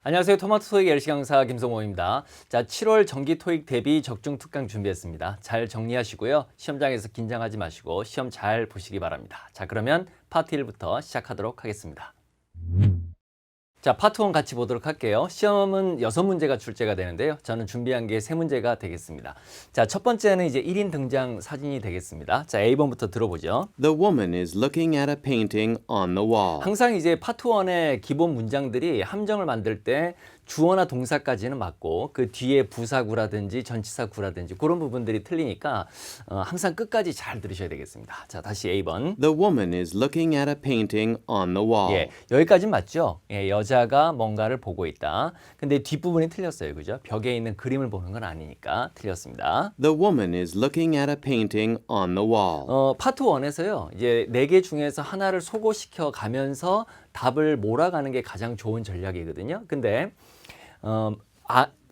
안녕하세요. 토마토 토익 LC 강사 김성호입니다. 자, 7월 정기 토익 대비 적중 특강 준비했습니다. 잘 정리하시고요. 시험장에서 긴장하지 마시고 시험 잘 보시기 바랍니다. 자, 그러면 파트 1부터 시작하도록 하겠습니다. 자, 파트 1 같이 보도록 할게요. 시험은 6문제가 출제가 되는데요. 저는 준비한 게 3문제가 되겠습니다. 자, 첫 번째는 이제 1인 등장 사진이 되겠습니다. 자, A번부터 들어보죠. The woman is looking at a painting on the wall. 항상 이제 파트 1의 기본 문장들이 함정을 만들 때 주어나 동사까지는 맞고 그 뒤에 부사구라든지 전치사구라든지 그런 부분들이 틀리니까 항상 끝까지 잘 들으셔야 되겠습니다. 자, 다시 A번. The woman is looking at a painting on the wall. 예, 여기까지는 맞죠? 예, 여자가 뭔가를 보고 있다. 근데 뒷부분이 틀렸어요. 그죠? 벽에 있는 그림을 보는 건 아니니까 틀렸습니다. The woman is looking at a painting on the wall. 파트 1에서요. 이제 4개 중에서 하나를 소거시켜 가면서 답을 몰아가는 게 가장 좋은 전략이거든요. 근데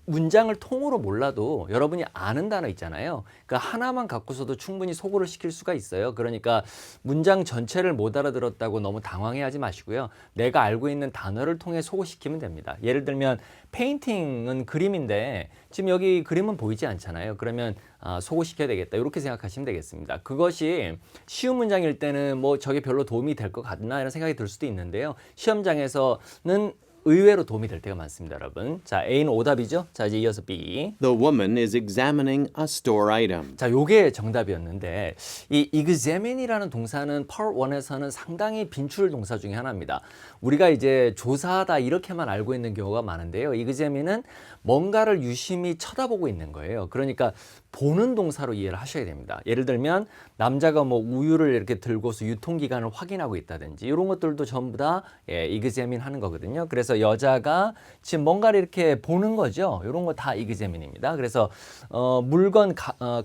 문장을 통으로 몰라도 여러분이 아는 단어 있잖아요. 그 하나만 갖고서도 충분히 소거를 시킬 수가 있어요. 그러니까 문장 전체를 못 알아들었다고 너무 당황해하지 마시고요. 내가 알고 있는 단어를 통해 소거시키면 됩니다. 예를 들면 페인팅은 그림인데 지금 여기 그림은 보이지 않잖아요. 그러면 소거시켜야 되겠다. 이렇게 생각하시면 되겠습니다. 그것이 쉬운 문장일 때는 뭐 저게 별로 도움이 될 것 같나 이런 생각이 들 수도 있는데요. 시험장에서는 의외로 도움이 될 때가 많습니다, 여러분. 자, A는 오답이죠. 자, 이제 이어서 B. The woman is examining a store item. 자, 요게 정답이었는데 이 examine이라는 동사는 Part 1에서는 상당히 빈출 동사 중에 하나입니다. 우리가 이제 조사하다 이렇게만 알고 있는 경우가 많은데요. examine은 뭔가를 유심히 쳐다보고 있는 거예요. 그러니까 보는 동사로 이해를 하셔야 됩니다. 예를 들면 남자가 뭐 우유를 이렇게 들고서 유통기간을 확인하고 있다든지 이런 것들도 전부 다 examine 하는 거거든요. 그래서 여자가 지금 뭔가를 이렇게 보는 거죠. 이런 거 다 examine입니다. 그래서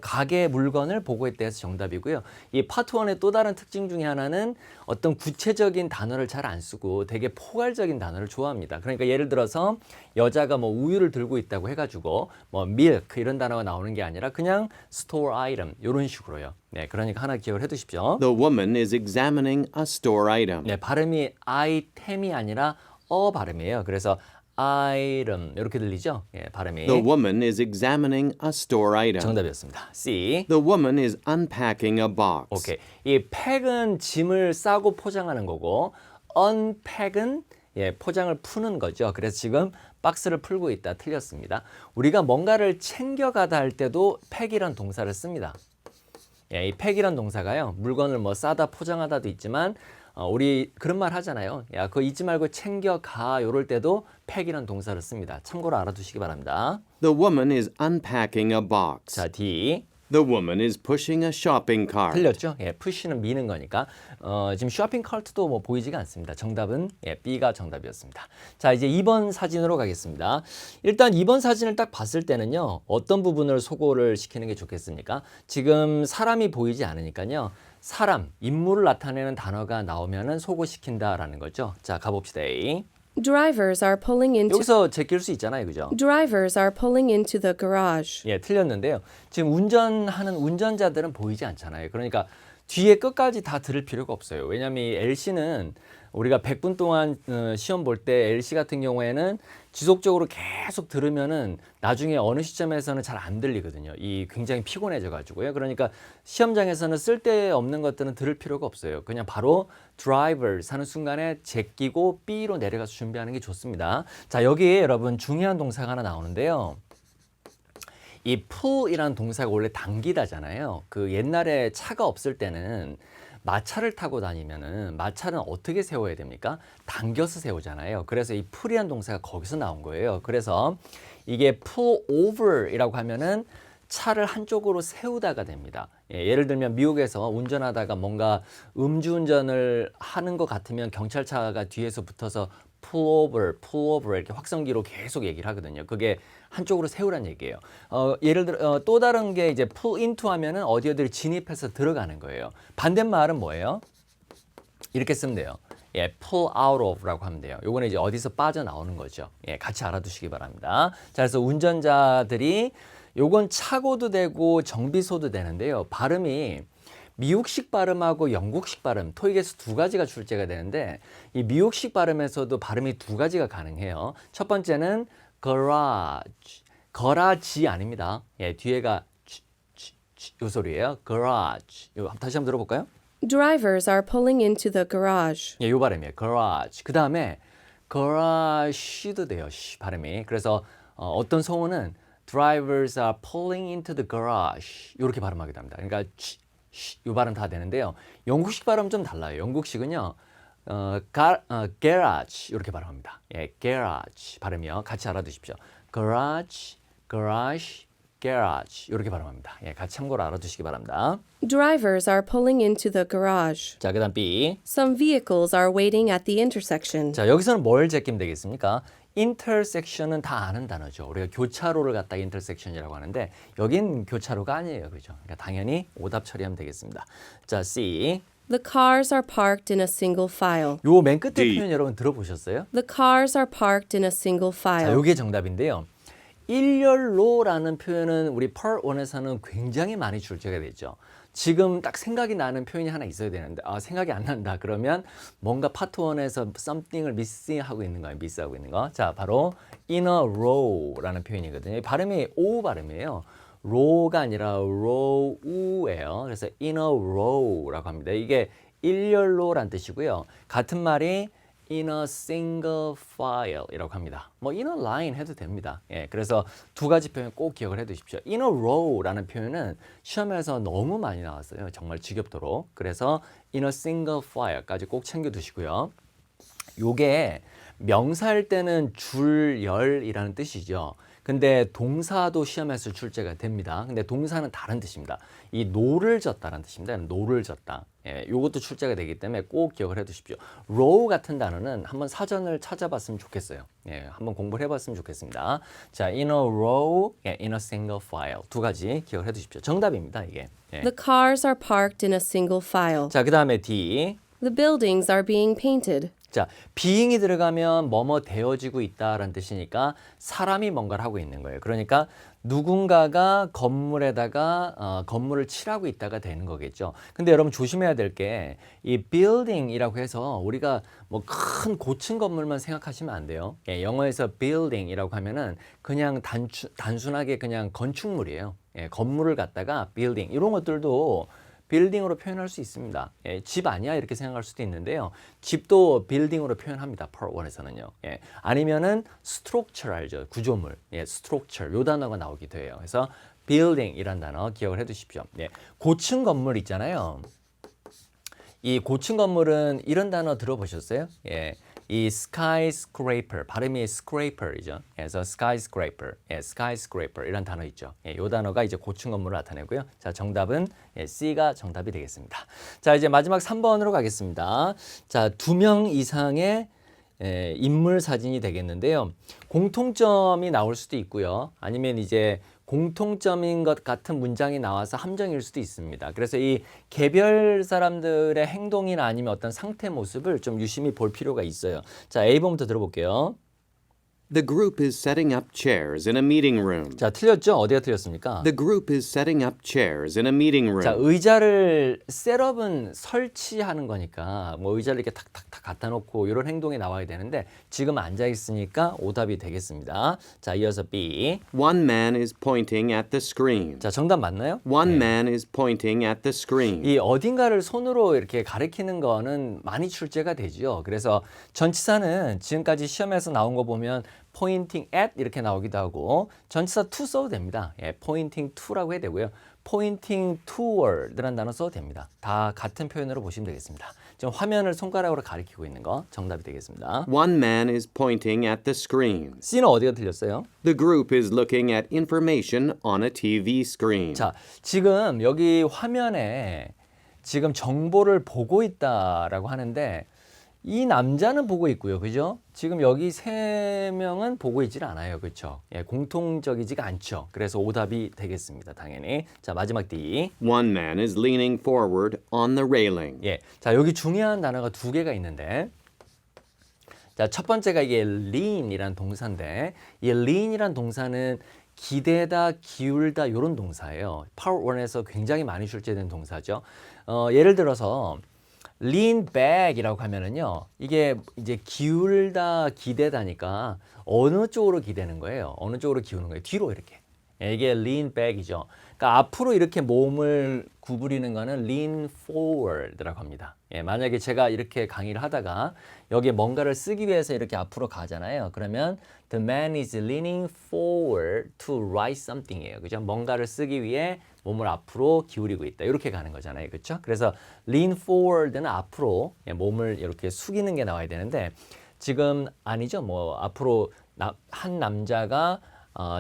가게 물건을 보고 있다 해서 정답이고요. 이 파트 1의 또 다른 특징 중에 하나는 어떤 구체적인 단어를 잘 안 쓰고 되게 포괄적인 단어를 좋아합니다. 그러니까 예를 들어서 여자가 뭐 우유를 들고 있다고 해가지고 뭐 milk 이런 단어가 나오는 게 아니라 그냥 store item 이런 식으로요. 네, 그러니까 하나 기억을 해두십시오. The woman is examining a store item. 네, 발음이 item이 아니라 발음이에요. 그래서 item 이렇게 들리죠? 예, 발음이. The woman is examining a store item. 정답이었습니다. C. The woman is unpacking a box. 오케이. 이 팩은 짐을 싸고 포장하는 거고 unpack은 포장을 푸는 거죠. 그래서 지금 박스를 풀고 있다. 틀렸습니다. 우리가 뭔가를 챙겨가다 할 때도 팩이란 동사를 씁니다. 이 팩이란 동사가요. 물건을 뭐 싸다 포장하다도 있지만 우리 그런 말 하잖아요. 야, 그거 잊지 말고 챙겨가. 요럴 때도 팩이란 동사를 씁니다. 참고로 알아두시기 바랍니다. The woman is unpacking a box. 자, D. The woman is pushing a shopping cart. 틀렸죠? 예, 푸시는 미는 거니까 지금 쇼핑 카트도 뭐 보이지가 않습니다. 정답은 B가 정답이었습니다. 자, 이제 2번 사진으로 가겠습니다. 일단 2번 사진을 딱 봤을 때는요. 어떤 부분을 소거를 시키는 게 좋겠습니까? 지금 사람이 보이지 않으니까요. 사람, 인물을 나타내는 단어가 나오면은 소거시킨다라는 거죠. 자, 가봅시다. A. Drivers are pulling into 여기서 제낄 수 있잖아요. 그죠? Drivers are pulling into the garage. 예, 틀렸는데요. 지금 운전하는 운전자들은 보이지 않잖아요. 그러니까 뒤에 끝까지 다 들을 필요가 없어요. 왜냐하면 이 LC는 우리가 100분 동안 시험 볼 때 LC 같은 경우에는 지속적으로 계속 들으면은 나중에 어느 시점에서는 잘 안 들리거든요. 이 굉장히 피곤해져 가지고요. 그러니까 시험장에서는 쓸데없는 것들은 들을 필요가 없어요. 그냥 바로 drivers 하는 순간에 제끼고 B로 내려가서 준비하는 게 좋습니다. 자, 여기에 여러분 중요한 동사가 하나 나오는데요. 이 pull이라는 동사가 원래 당기다잖아요. 그 옛날에 차가 없을 때는 마차를 타고 다니면은 마차는 어떻게 세워야 됩니까? 당겨서 세우잖아요. 그래서 이 pull이라는 동사가 거기서 나온 거예요. 그래서 이게 pull over이라고 하면은 차를 한쪽으로 세우다가 됩니다. 예를 들면 미국에서 운전하다가 뭔가 음주운전을 하는 것 같으면 경찰차가 뒤에서 붙어서 pull over 이렇게 확성기로 계속 얘기를 하거든요. 그게 한쪽으로 세우란 얘기예요. 예를 들어 또 다른 게 이제 pull into 하면은 어디를 진입해서 들어가는 거예요. 반대말은 뭐예요? 이렇게 쓰면 돼요. 예, pull out of라고 하면 돼요. 요거는 이제 어디서 빠져나오는 거죠. 예, 같이 알아두시기 바랍니다. 자, 그래서 운전자들이 요건 차고도 되고 정비소도 되는데요. 발음이 미국식 발음하고 영국식 발음, 토익에서 두 가지가 출제가 되는데 이 미국식 발음에서도 발음이 두 가지가 가능해요. 첫 번째는 garage, 거라지 아닙니다. 예, 뒤에가 요 소리예요. garage. 요 다시 한번 들어볼까요? Drivers are pulling into the garage. 예, 요 발음이에요. garage. 그 다음에 garage도 돼요. 발음이. 그래서 어떤 성우는 drivers are pulling into the garage 이렇게 발음하기도 합니다. 그러니까 요 발음 다 되는데요. 영국식 발음 좀 달라요. 영국식은요. garage 이렇게 발음합니다. 예, garage 발음이요. 같이 알아두십시오. garage, garage, garage 이렇게 발음합니다. 예, 같이 참고로 알아두시기 바랍니다. Drivers are pulling into the garage. 자, 그다음 B. Some vehicles are waiting at the intersection. 자, 여기서는 뭘 제끼면 되겠습니까? intersection은 다 아는 단어죠. 우리가 교차로를 갖다 intersection이라고 하는데 여긴 교차로가 아니에요. 그죠? 그러니까 당연히 오답 처리하면 되겠습니다. 자, C. The cars are parked in a single file. 요 맨 끝에 D. 표현 여러분 들어보셨어요? The cars are parked in a single 자, file. 요게 정답인데요. 일렬로라는 표현은 우리 Part 1에서는 굉장히 많이 출제가 됐죠. 지금 딱 생각이 나는 표현이 하나 있어야 되는데 생각이 안 난다. 그러면 뭔가 파트 1에서 something을 miss하고 있는 거예요. 미스하고 있는 거. 자, 바로 in a row라는 표현이거든요. 발음이 O 발음이에요. row가 아니라 row예요. 그래서 in a row라고 합니다. 이게 일렬로란 뜻이고요. 같은 말이 in a single file 이라고 합니다. 뭐 in a line 해도 됩니다. 예, 그래서 두 가지 표현 꼭 기억을 해 두십시오. in a row라는 표현은 시험에서 너무 많이 나왔어요. 정말 지겹도록. 그래서 in a single file까지 꼭 챙겨 두시고요. 요게 명사일 때는 줄열이라는 뜻이죠. 근데 동사도 시험에서 출제가 됩니다. 근데 동사는 다른 뜻입니다. 이 노를 졌다라는 뜻입니다. 노를 졌다. 예, 요것도 출제가 되기 때문에 꼭 기억을 해 두십시오. row 같은 단어는 한번 사전을 찾아봤으면 좋겠어요. 예, 한번 공부를 해봤으면 좋겠습니다. 자, in a row, 예, in a single file 두 가지 기억을 해 두십시오. 정답입니다, 이게. 예. The cars are parked in a single file. 자, 그 다음에 D. The buildings are being painted. 자, being이 들어가면 뭐뭐 되어지고 있다라는 뜻이니까 사람이 뭔가를 하고 있는 거예요. 그러니까 누군가가 건물에다가 건물을 칠하고 있다가 되는 거겠죠. 근데 여러분 조심해야 될 게 이 building이라고 해서 우리가 뭐 큰 고층 건물만 생각하시면 안 돼요. 예, 영어에서 building이라고 하면은 그냥 단순하게 그냥 건축물이에요. 예, 건물을 갖다가 building 이런 것들도 빌딩으로 표현할 수 있습니다. 예, 집 아니야 이렇게 생각할 수도 있는데요. 집도 빌딩으로 표현합니다. Part 1에서는요. 예, 아니면은 structure 알죠? 구조물. 예, structure 요 단어가 나오기도 해요. 그래서 building이란 단어 기억을 해두십시오. 예, 고층 건물 있잖아요. 이 고층 건물은 이런 단어 들어보셨어요? 예, 이 skyscraper 발음이 scraper이죠. 그래서 skyscraper, 예, skyscraper 이런 단어 있죠. 예, 이 단어가 이제 고층 건물을 나타내고요. 자, 정답은 예, C가 정답이 되겠습니다. 자, 이제 마지막 3번으로 가겠습니다. 자, 2명 이상의 인물 사진이 되겠는데요. 공통점이 나올 수도 있고요. 아니면 이제 공통점인 것 같은 문장이 나와서 함정일 수도 있습니다. 그래서 이 개별 사람들의 행동이나 아니면 어떤 상태 모습을 좀 유심히 볼 필요가 있어요. 자, A번부터 들어볼게요. The group is setting up chairs in a meeting room. 자, 틀렸죠? 어디가 틀렸습니까? The group is setting up chairs in a meeting 자, room. 의자를 셋업은 설치하는 거니까 뭐 의자를 이렇게 탁탁탁 갖다 놓고 이런 행동이 나와야 되는데 지금 앉아 있으니까 오답이 되겠습니다. 자, 이어서 B. One man is pointing at the screen. 자, 정답 맞나요? One man is pointing at the screen. 이 어딘가를 손으로 이렇게 가리키는 거는 많이 출제가 되죠. 그래서 전치사는 지금까지 시험에서 나온 거 보면 pointing at 이렇게 나오기도 하고 전치사 to 써도 됩니다. 예, pointing to라고 해야 되고요. pointing toward라는 단어 써도 됩니다. 다 같은 표현으로 보시면 되겠습니다. 지금 화면을 손가락으로 가리키고 있는 거 정답이 되겠습니다. One man is pointing at the screen. C는 어디가 틀렸어요? The group is looking at information on a TV screen. 자, 지금 여기 화면에 지금 정보를 보고 있다라고 하는데 이 남자는 보고 있고요. 그죠? 지금 여기 세 명은 보고 있질 않아요. 그렇죠? 예, 공통적이지가 않죠. 그래서 오답이 되겠습니다. 당연히. 자, 마지막 D. One man is leaning forward on the railing. 예. 자, 여기 중요한 단어가 두 개가 있는데 자, 첫 번째가 이게 lean이란 동사인데 이 lean이란 동사는 기대다, 기울다 이런 동사예요. Part 1에서 굉장히 많이 출제된 동사죠. 예를 들어서 lean back이라고 하면은요, 이게 이제 기울다, 기대다니까 어느 쪽으로 기대는 거예요? 어느 쪽으로 기우는 거예요? 뒤로 이렇게. 이게 lean back이죠. 그러니까 앞으로 이렇게 몸을 구부리는 거는 lean forward라고 합니다. 만약에 제가 이렇게 강의를 하다가 여기에 뭔가를 쓰기 위해서 이렇게 앞으로 가잖아요. 그러면 the man is leaning forward to write something이에요. 그죠? 뭔가를 쓰기 위해 몸을 앞으로 기울이고 있다. 이렇게 가는 거잖아요. 그렇죠? 그래서 lean forward는 앞으로 몸을 이렇게 숙이는 게 나와야 되는데 지금 아니죠. 뭐 앞으로 한 남자가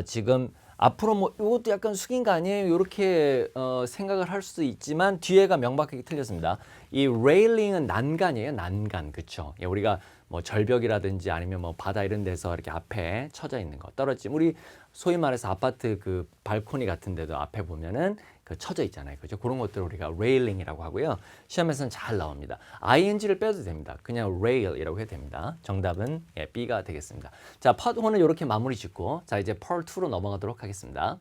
지금 앞으로 뭐 이것도 약간 숙인 거 아니에요? 이렇게 생각을 할 수도 있지만 뒤에가 명확하게 틀렸습니다. 이 레일링은 난간이에요. 난간. 그렇죠? 우리가 뭐 절벽이라든지 아니면 뭐 바다 이런 데서 이렇게 앞에 쳐져 있는 거 떨어지면 우리 소위 말해서 아파트 그 발코니 같은 데도 앞에 보면은 그 쳐져 있잖아요. 그죠? 그런 것들을 우리가 레일링이라고 하고요. 시험에서는 잘 나옵니다. ing를 빼도 됩니다. 그냥 rail이라고 해도 됩니다. 정답은 B가 되겠습니다. 자, part 1은 이렇게 마무리 짓고 자, 이제 part 2로 넘어가도록 하겠습니다.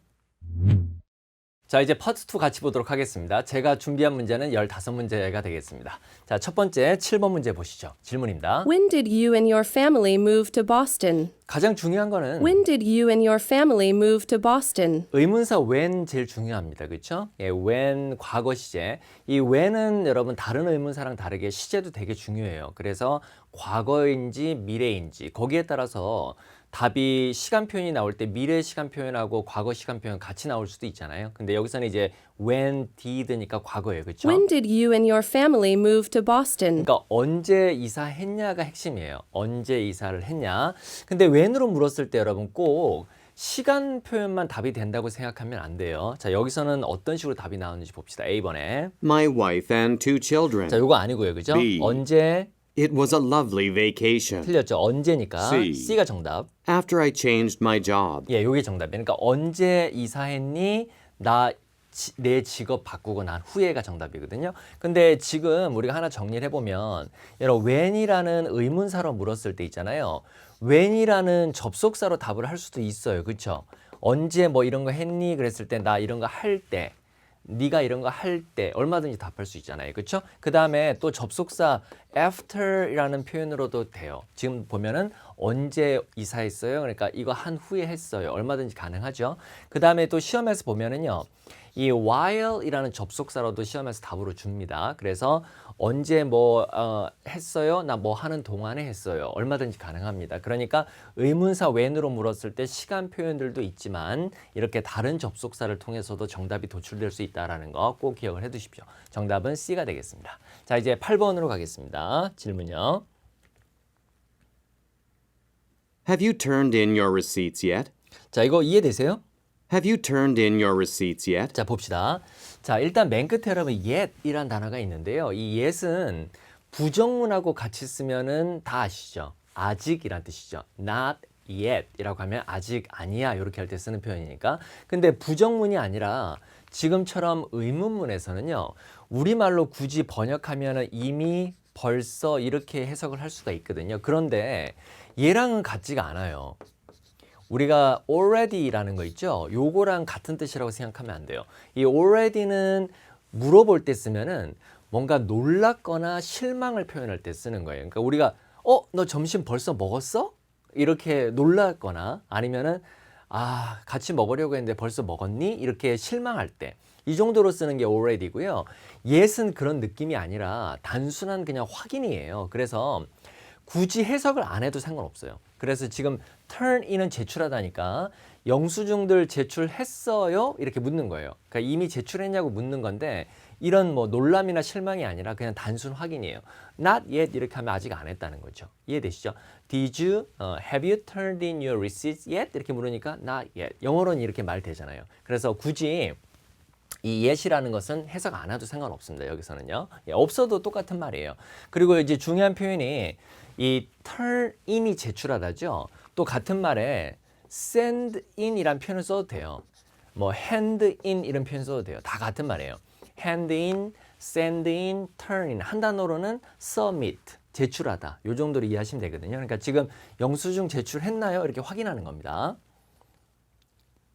자, 이제 파트 2 같이 보도록 하겠습니다. 제가 준비한 문제는 15문제가 되겠습니다. 자, 첫 번째 7번 문제 보시죠. 질문입니다. When did you and your family move to Boston? 가장 중요한 거는 When did you and your family move to Boston? 의문사 when 제일 중요합니다. 그렇죠? when 과거 시제. 이 when은 여러분 다른 의문사랑 다르게 시제도 되게 중요해요. 그래서 과거인지 미래인지 거기에 따라서 답이 시간 표현이 나올 때 미래 시간 표현하고 과거 시간 표현 같이 나올 수도 있잖아요. 근데 여기서는 이제 when did니까 과거예요. 그렇죠? When did you and your family move to Boston? 그러니까 언제 이사했냐가 핵심이에요. 언제 이사를 했냐. 근데 when으로 물었을 때 여러분 꼭 시간 표현만 답이 된다고 생각하면 안 돼요. 자, 여기서는 어떤 식으로 답이 나오는지 봅시다. A번에. My wife and 2 children. 자, 요거 아니고요. 그죠? B. 언제 It was a lovely vacation. 틀렸죠. 언제니까 C. C가 정답. After I changed my job. 예, 요게 정답이에요. 그러니까 언제 이사했니? 내 직업 바꾸고 난 후에가 정답이거든요. 근데 지금 우리가 하나 정리를 해보면 여러분 when이라는 의문사로 물었을 때 있잖아요. when이라는 접속사로 답을 할 수도 있어요. 그렇죠? 언제 뭐 이런 거 했니? 그랬을 때 나 이런 거 할 때 네가 이런 거 할 때 얼마든지 답할 수 있잖아요. 그렇죠? 그 다음에 또 접속사 after이라는 표현으로도 돼요. 지금 보면은 언제 이사했어요? 그러니까 이거 한 후에 했어요. 얼마든지 가능하죠. 그 다음에 또 시험에서 보면은요. 이 while이라는 접속사로도 시험에서 답으로 줍니다. 그래서 언제 뭐 했어요? 나 뭐 하는 동안에 했어요. 얼마든지 가능합니다. 그러니까 의문사 when으로 물었을 때 시간 표현들도 있지만 이렇게 다른 접속사를 통해서도 정답이 도출될 수 있다는 거 꼭 기억을 해 두십시오. 정답은 C가 되겠습니다. 자, 이제 8번으로 가겠습니다. 질문요. Have you turned in your receipts yet? 자, 이거 이해되세요? Have you turned in your receipts yet? 자, 봅시다. 자, 일단 맨 끝에 여러분 yet이란 단어가 있는데요. 이 yet은 부정문하고 같이 쓰면은 다 아시죠? 아직이란 뜻이죠. Not yet이라고 하면 아직 아니야 이렇게 할 때 쓰는 표현이니까. 근데 부정문이 아니라 지금처럼 의문문에서는요. 우리말로 굳이 번역하면은 이미 벌써 이렇게 해석을 할 수가 있거든요. 그런데 얘랑은 같지가 않아요. 우리가 already라는 거 있죠? 요거랑 같은 뜻이라고 생각하면 안 돼요. 이 already는 물어볼 때 쓰면은 뭔가 놀랐거나 실망을 표현할 때 쓰는 거예요. 그러니까 우리가 너 점심 벌써 먹었어? 이렇게 놀랐거나 아니면은 같이 먹으려고 했는데 벌써 먹었니? 이렇게 실망할 때. 이 정도로 쓰는 게 already고요. yet은 그런 느낌이 아니라 단순한 그냥 확인이에요. 그래서 굳이 해석을 안 해도 상관없어요. 그래서 지금 turn in은 제출하다니까 영수증들 제출했어요? 이렇게 묻는 거예요. 그러니까 이미 제출했냐고 묻는 건데 이런 뭐 놀람이나 실망이 아니라 그냥 단순 확인이에요. Not yet 이렇게 하면 아직 안 했다는 거죠. 이해되시죠? Did you, have you turned in your receipts yet? 이렇게 물으니까 not yet. 영어로는 이렇게 말 되잖아요. 그래서 굳이 이 yet이라는 것은 해석 안 해도 상관없습니다. 여기서는요. 없어도 똑같은 말이에요. 그리고 이제 중요한 표현이 이 turn in이 제출하다죠. 또 같은 말에 send in이란 표현을 써도 돼요. 뭐 hand in 이런 표현 써도 돼요. 다 같은 말이에요. hand in, send in, turn in 한 단어로는 submit 제출하다. 요 정도로 이해하시면 되거든요. 그러니까 지금 영수증 제출했나요? 이렇게 확인하는 겁니다.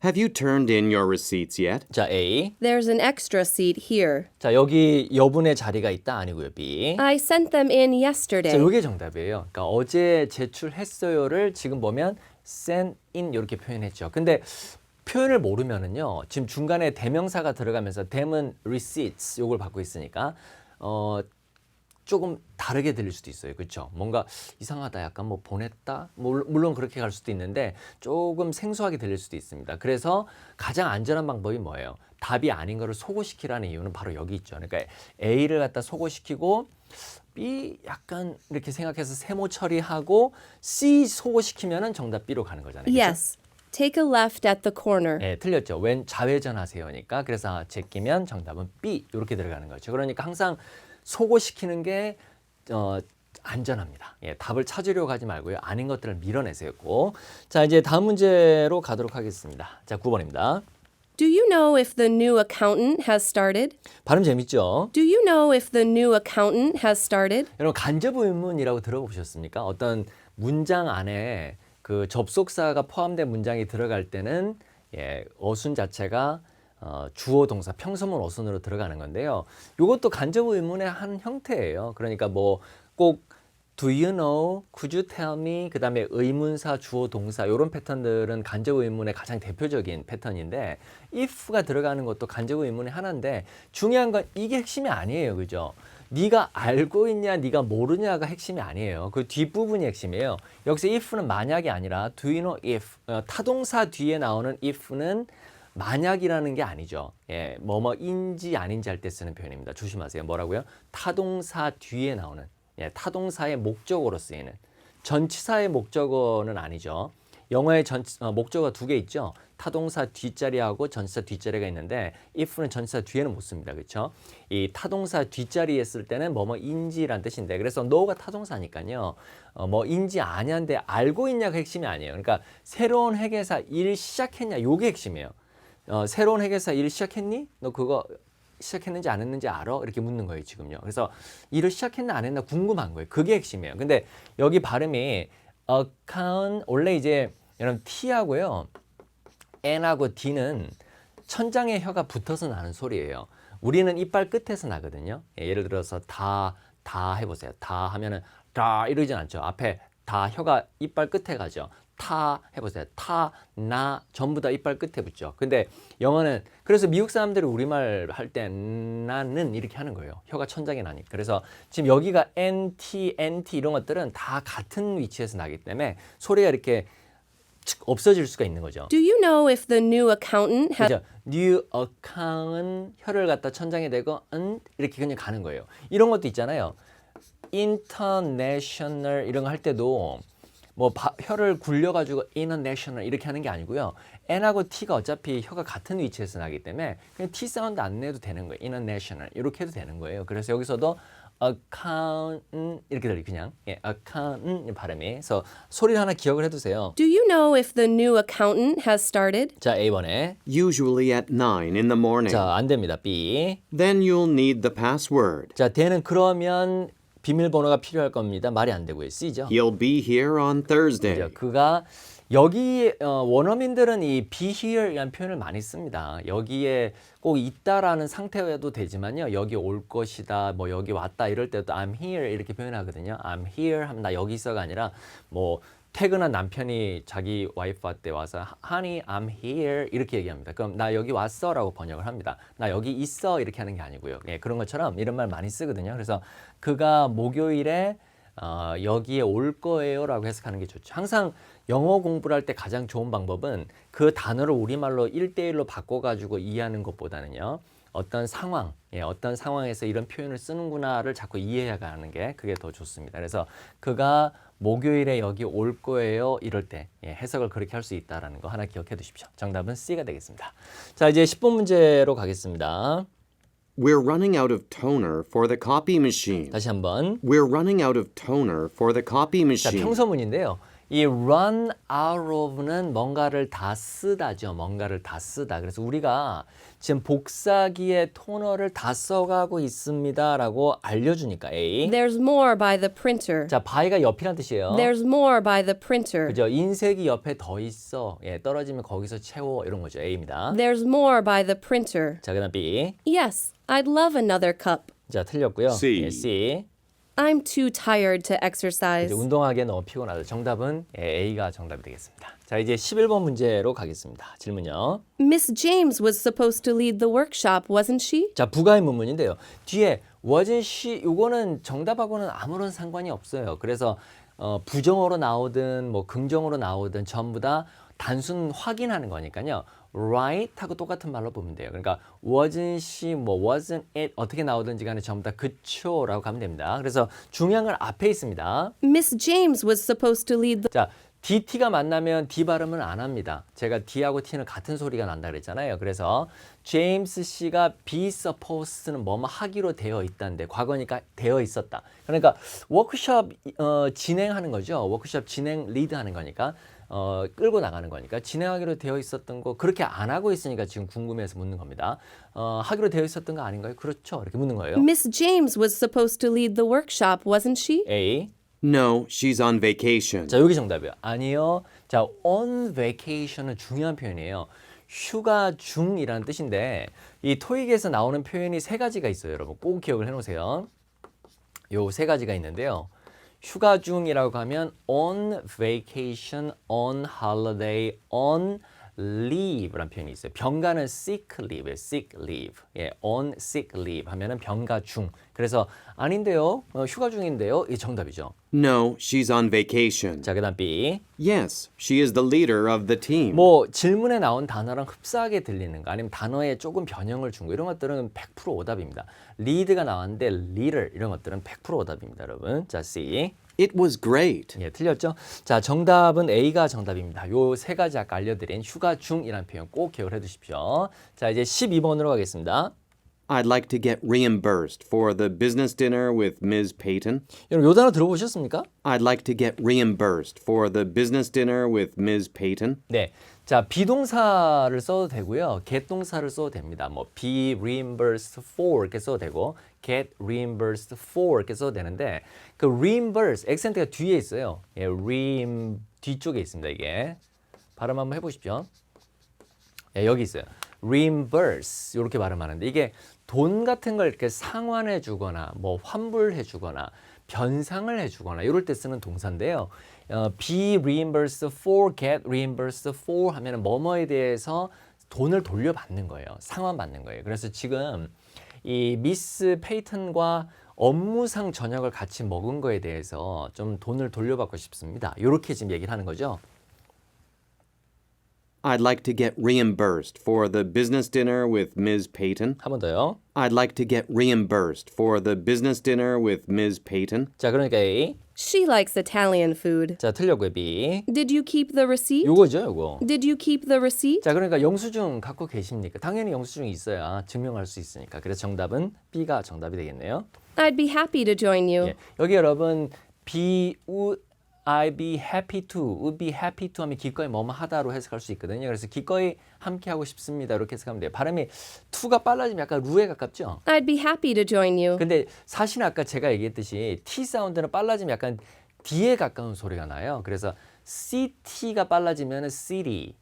Have you turned in your receipts yet? 자, A. There's an extra seat here. 자, 여기 여분의 자리가 있다 아니고요. B. I sent them in 자, yesterday. 이게 정답이에요. 그러니까 어제 제출했어요를 지금 보면 send in 이렇게 표현했죠. 근데 표현을 모르면은요. 지금 중간에 대명사가 들어가면서 them은 receipts 요걸 받고 있으니까 조금 다르게 들릴 수도 있어요. 그렇죠? 뭔가 이상하다. 약간 뭐 보냈다. 물론 그렇게 갈 수도 있는데 조금 생소하게 들릴 수도 있습니다. 그래서 가장 안전한 방법이 뭐예요? 답이 아닌 거를 소고시키라는 이유는 바로 여기 있죠. 그러니까 A를 갖다 소고시키고 B 약간 이렇게 생각해서 세모 처리하고 C 소고시키면은 정답 B로 가는 거잖아요. 그렇죠? Yes. Take a left at the corner. 네, 틀렸죠. 웬 좌회전하세요니까. 그래서 제끼면 정답은 B 이렇게 들어가는 거죠. 그러니까 항상 소고시키는 게 안전합니다. 예, 답을 찾으려고 하지 말고요. 아닌 것들을 밀어내세요. 꼭. 자, 이제 다음 문제로 가도록 하겠습니다. 자, 9번입니다. Do you know if the new accountant has started? 발음 재밌죠? Do you know if the new accountant has started? 여러분 간접 의문이라고 들어보셨습니까? 어떤 문장 안에 그 접속사가 포함된 문장이 들어갈 때는 어순 자체가 주어 동사 평소문 어순으로 들어가는 건데요. 이것도 간접 의문의 한 형태예요. 그러니까 뭐 꼭 do you know, could you tell me, 그 다음에 의문사, 주어 동사 이런 패턴들은 간접 의문의 가장 대표적인 패턴인데 if가 들어가는 것도 간접 의문의 하나인데 중요한 건 이게 핵심이 아니에요. 그죠? 네가 알고 있냐, 네가 모르냐가 핵심이 아니에요. 그 뒷부분이 핵심이에요. 여기서 if는 만약이 아니라 do you know if, 타동사 뒤에 나오는 if는 만약이라는 게 아니죠. 예, 뭐뭐인지 아닌지 할 때 쓰는 표현입니다. 조심하세요. 뭐라고요? 타동사 뒤에 나오는, 타동사의 목적어로 쓰이는, 전치사의 목적어는 아니죠. 영어에 목적어 두 개 있죠. 타동사 뒷자리하고 전치사 뒷자리가 있는데 if는 전치사 뒤에는 못 씁니다. 그렇죠? 이 타동사 뒷자리에 쓸 때는 뭐뭐인지란 뜻인데 그래서 no가 타동사니까요. 뭐인지 아냐인데 알고 있냐가 핵심이 아니에요. 그러니까 새로운 회계사 일 시작했냐 요게 핵심이에요. 새로운 회계사 일 시작했니? 너 그거 시작했는지 안 했는지 알아? 이렇게 묻는 거예요, 지금요. 그래서 일을 시작했나 안 했나 궁금한 거예요. 그게 핵심이에요. 근데 여기 발음이 account 원래 이제 여러분 T하고요. N하고 D는 천장에 혀가 붙어서 나는 소리예요. 우리는 이빨 끝에서 나거든요. 예를 들어서 다 해보세요. 다 하면은 다 이러진 않죠. 앞에 다 혀가 이빨 끝에 가죠. 타 해보세요. 타, 나 전부 다 이빨 끝에 붙죠. 근데 영어는 그래서 미국 사람들이 우리말 할 때 나는 이렇게 하는 거예요. 혀가 천장에 나니까. 그래서 지금 여기가 NT 이런 것들은 다 같은 위치에서 나기 때문에 소리가 이렇게 없어질 수가 있는 거죠. Do you know if the new accountant has 그죠? new account은 혀를 갖다 천장에 대고 이렇게 그냥 가는 거예요. 이런 것도 있잖아요. international 이런 거 할 때도 뭐 혀를 굴려가지고 international 이렇게 하는 게 아니고요. N하고 T가 어차피 혀가 같은 위치에서 나기 때문에 그냥 T 사운드 안 내도 되는 거예요. international 이렇게 해도 되는 거예요. 그래서 여기서도 account 이렇게 들리 그냥 account 발음이. 그래서 소리를 하나 기억을 해두세요. Do you know if the new accountant has started? 자, A번에 Usually at 9 in the morning. 자, 안 됩니다. B. Then you'll need the password. 자, D는 그러면 비밀번호가 필요할 겁니다. 말이 안 되고요. C죠. He'll be here on Thursday. 그가 여기 원어민들은 이 be here이라는 표현을 많이 씁니다. 여기에 꼭 있다라는 상태여도 되지만요. 여기 올 것이다, 뭐 여기 왔다 이럴 때도 I'm here 이렇게 표현하거든요. I'm here 하면 나 여기 있어가 아니라 뭐 퇴근한 남편이 자기 와이프한테 와서 Honey, I'm here 이렇게 얘기합니다. 그럼 나 여기 왔어라고 번역을 합니다. 나 여기 있어 이렇게 하는 게 아니고요. 그런 것처럼 이런 말 많이 쓰거든요. 그래서 그가 목요일에 여기에 올 거예요라고 해석하는 게 좋죠. 항상 영어 공부를 할 때 가장 좋은 방법은 그 단어를 우리말로 1대1로 바꿔가지고 이해하는 것보다는요. 어떤 상황, 어떤 상황에서 이런 표현을 쓰는구나를 자꾸 이해해 가는 게 그게 더 좋습니다. 그래서 그가 목요일에 여기 올 거예요 이럴 때 해석을 그렇게 할 수 있다는 거 하나 기억해 두십시오. 정답은 C가 되겠습니다. 자, 이제 10번 문제로 가겠습니다. We're running out of toner for the copy machine. 다시 한번. We're running out of toner for the copy 자, machine. 평소문인데요. 이 run out of는 뭔가를 다 쓰다죠. 뭔가를 다 쓰다. 그래서 우리가 지금 복사기에 토너를 다 써가고 있습니다라고 알려주니까 A. There's more by the printer. 자, by가 옆이란 뜻이에요. There's more by the printer. 그죠? 인쇄기 옆에 더 있어. 예, 떨어지면 거기서 채워 이런 거죠. A입니다. There's more by the printer. 자, 그다음 B. Yes, I'd love another cup. 자, 틀렸고요. C. 예, C. I'm too tired to exercise. 이제 운동하기에 너무 피곤하다. 정답은 예, A가 정답이 되겠습니다. 자, 이제 11번 문제로 가겠습니다. 질문요. Miss James was supposed to lead the workshop, wasn't she? 자, 부가의 문문인데요. 뒤에 wasn't she 요거는 정답하고는 아무런 상관이 없어요. 그래서 부정어로 나오든 뭐 긍정어로 나오든 전부 다 단순 확인하는 거니까요. right 하고 똑같은 말로 보면 돼요. 그러니까 wasn't she, 뭐 wasn't it 어떻게 나오든지 간에 전부 다 그초라고 가면 됩니다. 그래서 중요한 건 앞에 있습니다. Miss James was supposed to lead the 자, DT가 만나면 D 발음을 안 합니다. 제가 D하고 T는 같은 소리가 난다 그랬잖아요. 그래서 제임스 씨가 be supposed는 뭐뭐 하기로 되어 있다는데 과거니까 되어 있었다. 그러니까 워크숍 진행하는 거죠. 워크숍 진행 리드하는 거니까 끌고 나가는 거니까 진행하기로 되어 있었던 거 그렇게 안 하고 있으니까 지금 궁금해서 묻는 겁니다. 하기로 되어 있었던 거 아닌가요? 그렇죠. 이렇게 묻는 거예요. Miss James was supposed to lead the workshop, wasn't she? A. No, she's on vacation. 자, 여기 정답이에요. 아니요. 자, on vacation은 중요한 표현이에요. 휴가 중이라는 뜻인데 이 토익에서 나오는 표현이 세 가지가 있어요. 여러분 꼭 기억을 해놓으세요. 요 세 가지가 있는데요. 휴가 중이라고 하면 on vacation, on holiday, on leave라는 표현이 있어요. 병가는 sick leave, sick leave. 예, on sick leave 하면은 병가 중. 그래서 아닌데요, 휴가 중인데요, 이 정답이죠. No, she's on vacation. 자, 그다음 B. Yes, she is the leader of the team. 뭐 질문에 나온 단어랑 흡사하게 들리는 거 아니면 단어에 조금 변형을 준 거 이런 것들은 100% 오답입니다. 리드가 나왔는데 leader 이런 것들은 100% 오답입니다, 여러분. 자, C. It was great. 예, 틀렸죠? 자, 정답은 A가 정답입니다. 요 세 가지 아까 알려드린 휴가 중이라는 표현 꼭 기억을 해두십시오. 자, 이제 12번으로 가겠습니다. I'd like to get reimbursed for the business dinner with Ms. Payton. 여러분 요 단어 들어보셨습니까? I'd like to get reimbursed for the business dinner with Ms. Payton. 네. 자, 비동사를 써도 되고요. get 동사를 써도 됩니다. 뭐 be reimbursed for 이렇게 써도 되고 get reimbursed for 이렇게 써도 되는데 그 reimburse 액센트가 뒤에 있어요. 예, 뒤쪽에 있습니다, 이게. 발음 한번 해 보십시오. 예, 여기 있어요. reimburse 이렇게 발음하는데 이게 돈 같은 걸 이렇게 상환해 주거나 뭐 환불해 주거나 변상을 해 주거나 이럴 때 쓰는 동사인데요. be reimbursed for, get reimbursed for 하면은 뭐뭐에 대해서 돈을 돌려받는 거예요. 상환받는 거예요. 그래서 지금 이 미스 페이턴과 업무상 저녁을 같이 먹은 거에 대해서 좀 돈을 돌려받고 싶습니다. 이렇게 지금 얘기를 하는 거죠. I'd like to get reimbursed for the business dinner with Ms. Payton. 한 번 더요. I'd like to get reimbursed for the business dinner with Ms. Payton. 자, 그러니까 A. She likes Italian food. 자, 틀렸고요. B. Did you keep the receipt? 요거죠, 요거. Did you keep the receipt? 자, 그러니까 영수증 갖고 계십니까? 당연히 영수증이 있어야 증명할 수 있으니까. 그래서 정답은 B가 정답이 되겠네요. I'd be happy to join you. 예, 여기 여러분 I'd be happy to, would be happy to 하면 기꺼이 뭐뭐 하다로 해석할 수 있거든요. 그래서 기꺼이 함께 하고 싶습니다. 이렇게 해석하면 돼요. 발음이 to가 빨라지면 약간 루에 가깝죠? I'd be happy to join you. 근데 사실 아까 제가 얘기했듯이 T 사운드는 빨라지면 약간 D에 가까운 소리가 나요. 그래서 CT가 빨라지면 city,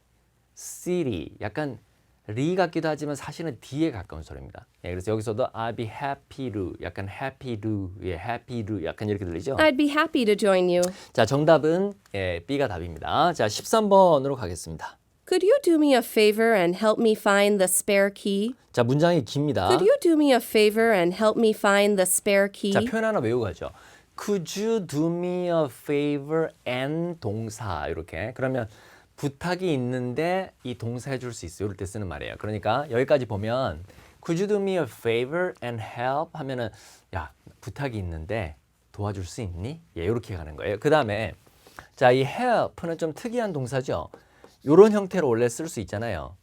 city 약간 리 같기도 하지만 사실은 D에 가까운 소리입니다. 예, 그래서 여기서도 I'd be happy to, 약간 happy to, 예, happy to 약간 이렇게 들리죠? I'd be happy to join you. 자, 정답은 예, B가 답입니다. 자, 13번으로 가겠습니다. Could you do me a favor and help me find the spare key? 자, 문장이 깁니다. Could you do me a favor and help me find the spare key? 자, 표현 하나 외우고 가죠. Could you do me a favor and 동사 이렇게. 그러면 부탁이 있는데 이 동사 해줄 수 있어요. 이럴 때 쓰는 말이에요. 그러니까 여기까지 보면 Could you do me a favor and help 하면은 야, 부탁이 있는데 도와줄 수 있니? 예, 이렇게 가는 거예요. 그 다음에 자, 이 help는 좀 특이한 동사죠. 이런 형태로 원래 쓸 수 있잖아요.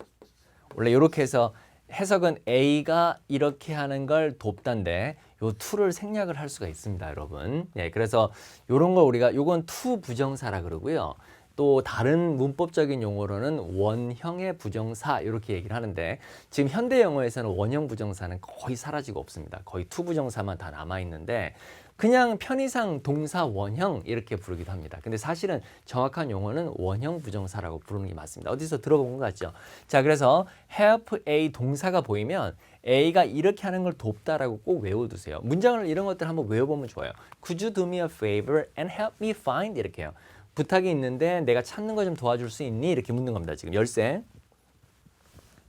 원래 이렇게 해서 해석은 A가 이렇게 하는 걸 돕단데 요 to를 생략을 할 수가 있습니다, 여러분. 예, 그래서 요런 거 우리가 요건 to 부정사라 그러고요. 또 다른 문법적인 용어로는 원형의 부정사 이렇게 얘기를 하는데 지금 현대 영어에서는 원형 부정사는 거의 사라지고 없습니다. 거의 투부정사만 다 남아 있는데 그냥 편의상 동사 원형 이렇게 부르기도 합니다. 근데 사실은 정확한 용어는 원형 부정사라고 부르는 게 맞습니다. 어디서 들어본 것 같죠? 자, 그래서 help A 동사가 보이면 A가 이렇게 하는 걸 돕다라고 꼭 외워두세요. 문장을 이런 것들 한번 외워보면 좋아요. Could you do me a favor and help me find? 이렇게 해요. 부탁이 있는데 내가 찾는 거 좀 도와줄 수 있니? 이렇게 묻는 겁니다. 지금 열쇠.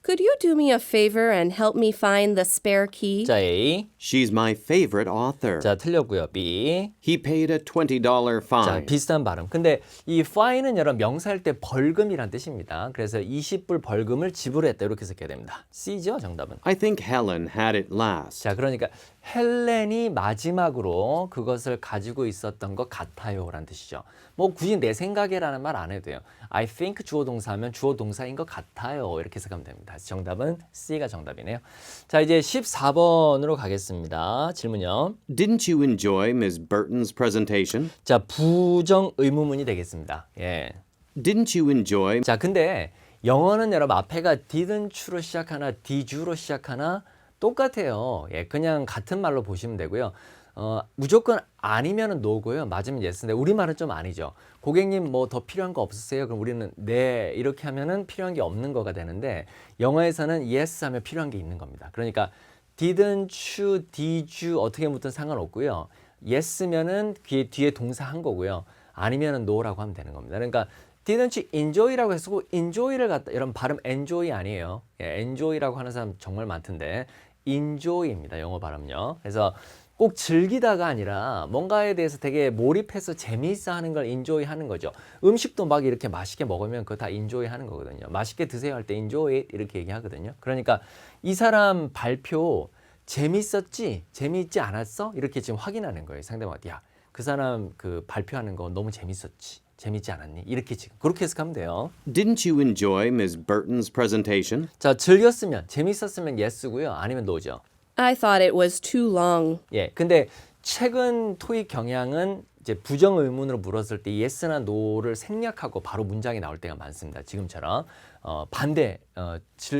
Could you do me a favor and help me find the spare key? 자, A. She's my favorite author. 자, 틀렸고요. B. He paid a $20 자, fine. 비슷한 발음. 근데 이 fine은 여러분 명사일 때 벌금이란 뜻입니다. 그래서 20불 벌금을 지불했다 이렇게 해석해야 됩니다. C죠, 정답은. I think Helen had it last. 자, 그러니까 헬렌이 마지막으로 그것을 가지고 있었던 것 같아요 라는 뜻이죠. 뭐 굳이 내 생각이라는 말 안 해도 돼요. I think 주어 동사하면 주어 동사인 것 같아요 이렇게 해석하면 됩니다. 정답은 C가 정답이네요. 자, 이제 14번으로 가겠습니다. 질문요. Didn't you enjoy Ms. Burton's presentation? 자, 부정 의문문이 되겠습니다. 예. Didn't you enjoy? 자, 근데 영어는 여러분 앞에가 didn't로 시작하나 did로 시작하나 똑같아요. 예, 그냥 같은 말로 보시면 되고요. 무조건 아니면은 no고요. 맞으면 yes인데 우리말은 좀 아니죠. 고객님 뭐 더 필요한 거 없으세요? 그럼 우리는 네 이렇게 하면은 필요한 게 없는 거가 되는데 영어에서는 yes 하면 필요한 게 있는 겁니다. 그러니까 didn't you, did you 어떻게 묻든 상관없고요. yes면은 뒤에 동사 한 거고요. 아니면은 no라고 하면 되는 겁니다. 그러니까 didn't you enjoy라고 해서 enjoy를 갖다 여러분 발음 enjoy 아니에요. 예, enjoy라고 하는 사람 정말 많던데 enjoy입니다. 영어 발음요. 그래서 꼭 즐기다가 아니라 뭔가에 대해서 되게 몰입해서 재미있어 하는 걸 enjoy 하는 거죠. 음식도 막 이렇게 맛있게 먹으면 그거 다 enjoy 하는 거거든요. 맛있게 드세요 할 때 enjoy it 이렇게 얘기하거든요. 그러니까 이 사람 발표 재밌었지? 재미있지 않았어? 이렇게 지금 확인하는 거예요. 상대방한테. 야, 그 사람 그 발표하는 거 너무 재밌었지? 재밌지 않았니? 이렇게 지금 그렇게 해석하면 돼요. Didn't you enjoy Ms. Burton's presentation? 자, 즐겼으면, 재밌었으면 yes고요. 아니면 no죠. I thought it was too long. 예, 근데 최근 토익 경향은 이제 부정 의문으로 물었을 때 yes나 no를 생략하고 바로 문장이 나올 때가 많습니다. 지금처럼 반대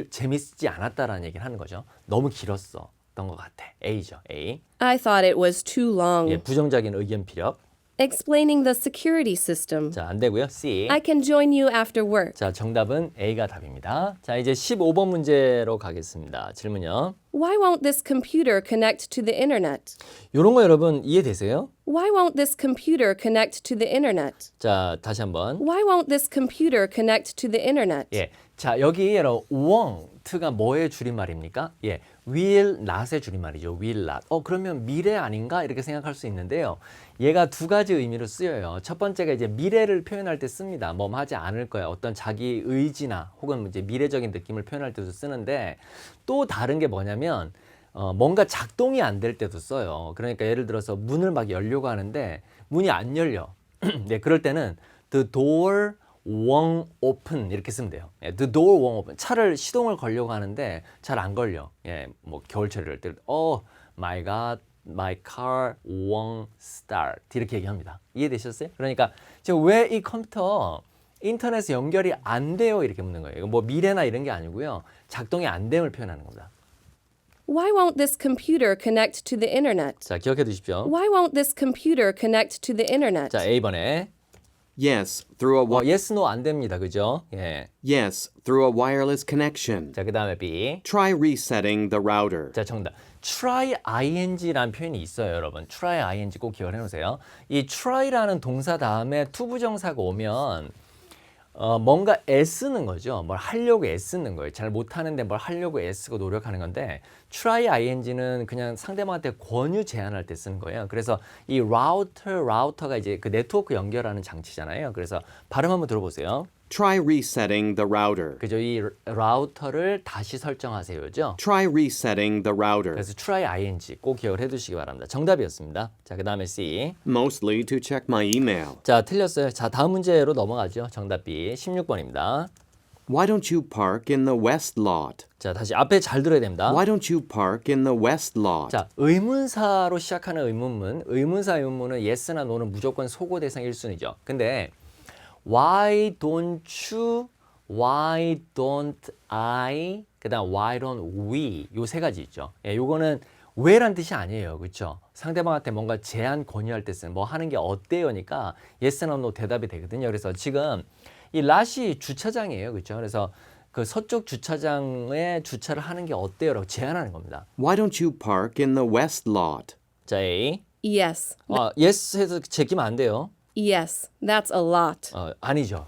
재밌지 않았다라는 얘기를 하는 거죠. 너무 길었던 것 같아. A죠. A. I thought it was too long. 예, 부정적인 의견 피력. Explaining the security system. 자, 안 되고요. C. I can join you after work. 자, 정답은 A가 답입니다. 자, 이제 15번 문제로 가겠습니다. 질문요. Why won't this computer connect to the internet? 요런 거 여러분 이해되세요? Why won't this computer connect to the internet? 자, 다시 한번. Why won't this computer connect to the internet? 예. 자, 여기 여러분 won't가 뭐의 줄임말입니까? 예. will not의 줄임말이죠. will not. 그러면 미래 아닌가? 이렇게 생각할 수 있는데요. 얘가 두 가지 의미로 쓰여요. 첫 번째가 이제 미래를 표현할 때 씁니다. 뭐 하지 않을 거야. 어떤 자기 의지나 혹은 이제 미래적인 느낌을 표현할 때도 쓰는데 또 다른 게 뭐냐면 뭔가 작동이 안 될 때도 써요. 그러니까 예를 들어서 문을 막 열려고 하는데 문이 안 열려. 네, 그럴 때는 the door won't open 이렇게 쓰면 돼요. 예, the door won't open. 차를 시동을 걸려고 하는데 잘 안 걸려. 예, 뭐 겨울철에 이럴 때 my god, my car won't start 이렇게 얘기합니다. 이해되셨어요? 그러니까 지금 왜 이 컴퓨터 인터넷에 연결이 안 돼요? 이렇게 묻는 거예요. 이거 뭐 미래나 이런 게 아니고요. 작동이 안 됨을 표현하는 겁니다. Why won't this computer connect to the internet? 자, 기억해 두십시오. Why won't this computer connect to the internet? 자, A번에 Yes, through a yes, no 안 됩니다. 그죠? 예. yes, through a wireless connection. 자, 그다음에 B. Try resetting the router. 자, 정답. try ing라는 표현이 있어요, 여러분. try ing 꼭 기억해 놓으세요. 이 try라는 동사 다음에 투부정사가 오면 뭔가 애쓰는 거죠. 뭘 하려고 애쓰는 거예요. 잘 못하는데 뭘 하려고 애쓰고 노력하는 건데 try ing는 그냥 상대방한테 권유 제안할 때 쓰는 거예요. 그래서 이 라우터가 이제 그 네트워크 연결하는 장치잖아요. 그래서 발음 한번 들어보세요. Try resetting the router. 그죠? 이 라우터를 다시 설정하세요죠. Try resetting the router. 그래서 try ing 꼭 기억을 해두시기 바랍니다. 정답이었습니다. 자, 그 다음에 C. Mostly to check my email. 자, 틀렸어요. 자, 다음 문제로 넘어가죠. 정답 B. 16번입니다. Why don't you park in the west lot? 자, 다시 앞에 잘 들어야 됩니다. Why don't you park in the west lot? 자, 의문사로 시작하는 의문문. 의문사 의문문은 yes나 no는 무조건 소고 대상 1순위죠. 근데 Why don't you? Why don't I? 그다음 why don't we? 요 세 가지 있죠. 예, 요거는 왜란 뜻이 아니에요. 그렇죠? 상대방한테 뭔가 제안 권유할 때 쓰는 뭐 하는 게 어때요니까 yes or no 대답이 되거든요. 그래서 지금 이 랏이 주차장이에요. 그렇죠? 그래서 그 서쪽 주차장에 주차를 하는 게 어때요라고 제안하는 겁니다. Why don't you park in the west lot? 자, A. Yes. yes 해서 제끼면 안 돼요. Yes. That's a lot. 아니죠.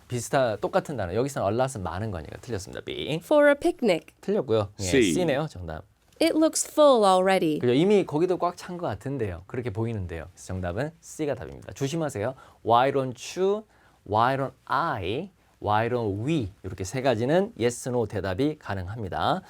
똑같은 단어. 여기서는 a lot은 많은 거니까 틀렸습니다. B. For a picnic. 틀렸고요. 예, C. C네요. 정답. It looks full already. 그죠? 이미 거기도 꽉 찬 것 같은데요. 그렇게 보이는데요. 그래서 정답은 C가 답입니다. 조심하세요. Why don't you? Why don't I? Why don't we? 이렇게 세 가지는 yes, no 대답이 가능합니다.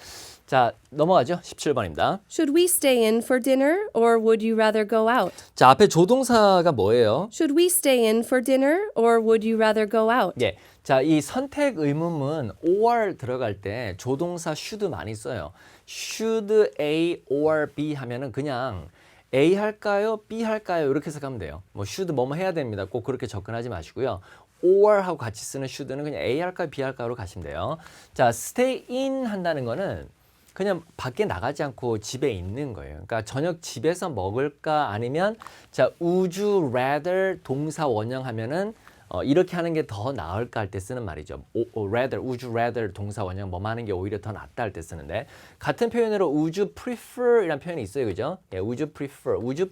자, 넘어가죠. 17번입니다. Should we stay in for dinner or would you rather go out? 자, 앞에 조동사가 뭐예요? Should we stay in for dinner or would you rather go out? 예. 자, 이 선택 의문문 or 들어갈 때 조동사 should 많이 써요. should A or B 하면은 그냥 A 할까요? B 할까요? 이렇게 해서 가면 돼요. 뭐 should 뭐뭐 해야 됩니다. 꼭 그렇게 접근하지 마시고요. or 하고 같이 쓰는 should는 그냥 A 할까요? B 할까요?로 가시면 돼요. 자, stay in 한다는 거는 그냥 밖에 나가지 않고 집에 있는 거예요. 그러니까 저녁 집에서 먹을까 아니면 자, would you rather 동사 원형 하면은 이렇게 하는 게 더 나을까 할 때 쓰는 말이죠. rather, would you rather 동사 원형 뭐 하는 게 오히려 더 낫다 할 때 쓰는데 같은 표현으로 would you prefer 이라는 표현이 있어요. 그죠? 예, would you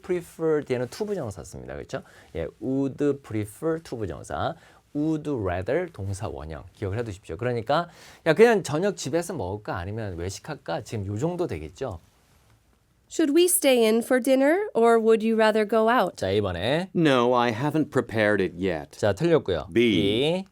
prefer 뒤에는 to 부정사 씁니다. 그렇죠? 예, would prefer to 부정사. would rather 동사 원형 기억을 해두십시오. 그러니까 야 그냥 저녁 집에서 먹을까 아니면 외식할까 지금 요 정도 되겠죠. Should we stay in for dinner or would you rather go out? 자 이번에 No, I haven't prepared it yet. 자 틀렸고요. B.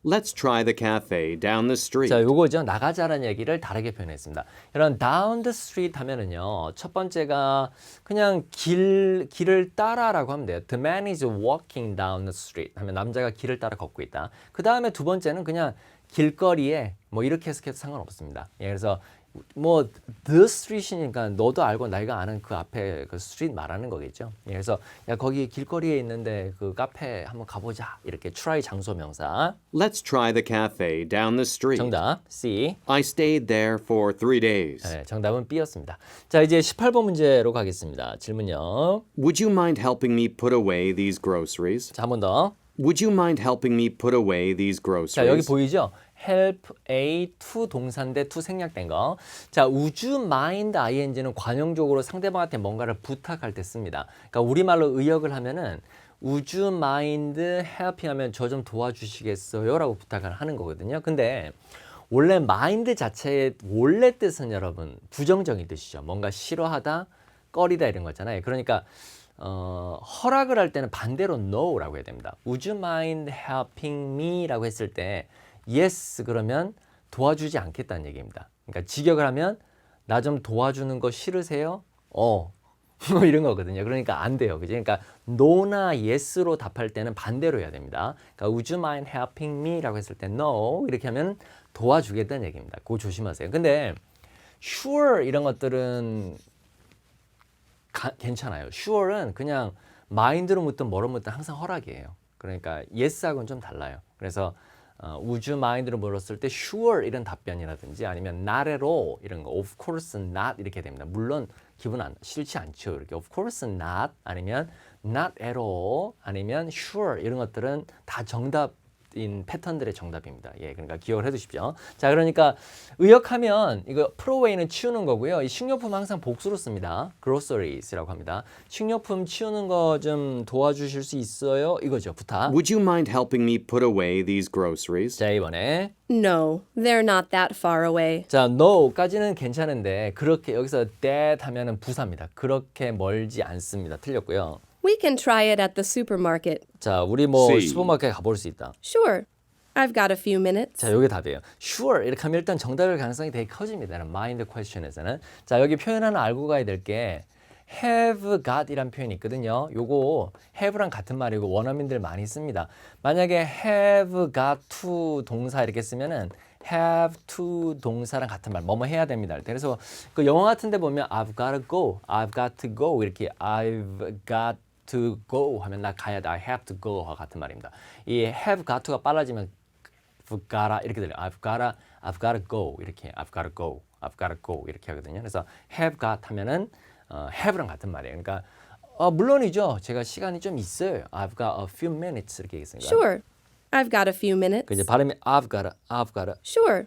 Let's try the cafe down the street. 자 요거죠. 나가자라는 얘기를 다르게 표현했습니다. 이런 down the street 하면은요. 첫 번째가 그냥 길을 따라라고 하면 돼요. The man is walking down the street 하면 남자가 길을 따라 걷고 있다. 그 다음에 두 번째는 그냥 길거리에 뭐 이렇게 해석해도 상관없습니다. 예, 그래서 뭐 the street이니까 너도 알고 내가 아는 그 앞에 그 street 말하는 거겠죠. 예, 그래서 야 거기 길거리에 있는데 그 카페 한번 가보자 이렇게 try 장소 명사. Let's try the cafe down the street. 정답 C. I stayed there for 3 days. 네, 정답은 B였습니다. 자 이제 18번 문제로 가겠습니다. 질문요. Would you mind helping me put away these groceries? 자 한 번 더. Would you mind helping me put away these groceries? 자 여기 보이죠? help A to 동사인데 to 생략된 거. 자 would you mind ing는 관용적으로 상대방한테 뭔가를 부탁할 때 씁니다. 그러니까 우리말로 의역을 하면은 would you mind helping 하면 저 좀 도와주시겠어요? 라고 부탁을 하는 거거든요. 근데 원래 mind 자체의 원래 뜻은 여러분 부정적인 뜻이죠. 뭔가 싫어하다, 꺼리다 이런 거잖아요. 그러니까 허락을 할 때는 반대로 no라고 해야 됩니다. Would you mind helping me? 라고 했을 때 yes 그러면 도와주지 않겠다는 얘기입니다. 그러니까 직역을 하면 나 좀 도와주는 거 싫으세요? 뭐 이런 거거든요. 그러니까 안 돼요. 그죠? 그러니까 no나 yes로 답할 때는 반대로 해야 됩니다. 그러니까 would you mind helping me? 라고 했을 때 no 이렇게 하면 도와주겠다는 얘기입니다. 그거 조심하세요. 근데 sure 이런 것들은 괜찮아요. sure은 그냥 mind로 묻든 뭐로 묻든 항상 허락이에요. 그러니까 yes하고는 좀 달라요. 그래서 would you mind로 물었을 때 sure 이런 답변이라든지 아니면 not at all 이런 거 of course not 이렇게 됩니다. 물론 기분 싫지 않죠. 이렇게 of course not 아니면 not at all 아니면 sure 이런 것들은 다 정답인 패턴들의 정답입니다. 예, 그러니까 기억을 해두십시오. 자, 그러니까 의역하면 이거 프로웨이는 치우는 거고요. 이 식료품 항상 복수로 씁니다. groceриes라고 합니다. 식료품 치우는 거 좀 도와주실 수 있어요? 이거죠. 부탁. Would you mind helping me put away these groceries? 자, 이번에 No, they're not that far away. 자, no까지는 괜찮은데 그렇게 여기서 that 하면은 부사입니다. 그렇게 멀지 않습니다. 틀렸고요. We can try it at the supermarket. 자, 우리 뭐 C. 슈퍼마켓 가볼 수 있다. Sure. I've got a few minutes. 자, 요게 답이에요. Sure 이렇게 하면 일단 정답일 가능성이 되게 커집니다. mind question에서는. 자, 여기 표현 하나 알고 가야 될 게 have got 이란 표현이 있거든요. 요거 have랑 같은 말이고 원어민들 많이 씁니다. 만약에 have got to 동사 이렇게 쓰면은 have to 동사랑 같은 말, 뭐뭐 해야 됩니다. 그래서 그 영어 같은 데 보면 I've got to go, I've got to go 이렇게 I've got to go 하면 나 가야 돼. I have to go와 같은 말입니다. 이 have got to가 빨라지면 I've gotta 이렇게 들려요. I've gotta go 이렇게 I've gotta go 이렇게 하거든요. 그래서 have got 하면은 have랑 같은 말이에요. 그러니까 물론이죠. 제가 시간이 좀 있어요. I've got a few minutes 이렇게 얘기했으니까. Sure. I've got a few minutes. 그 이제 발음이 I've gotta. Sure.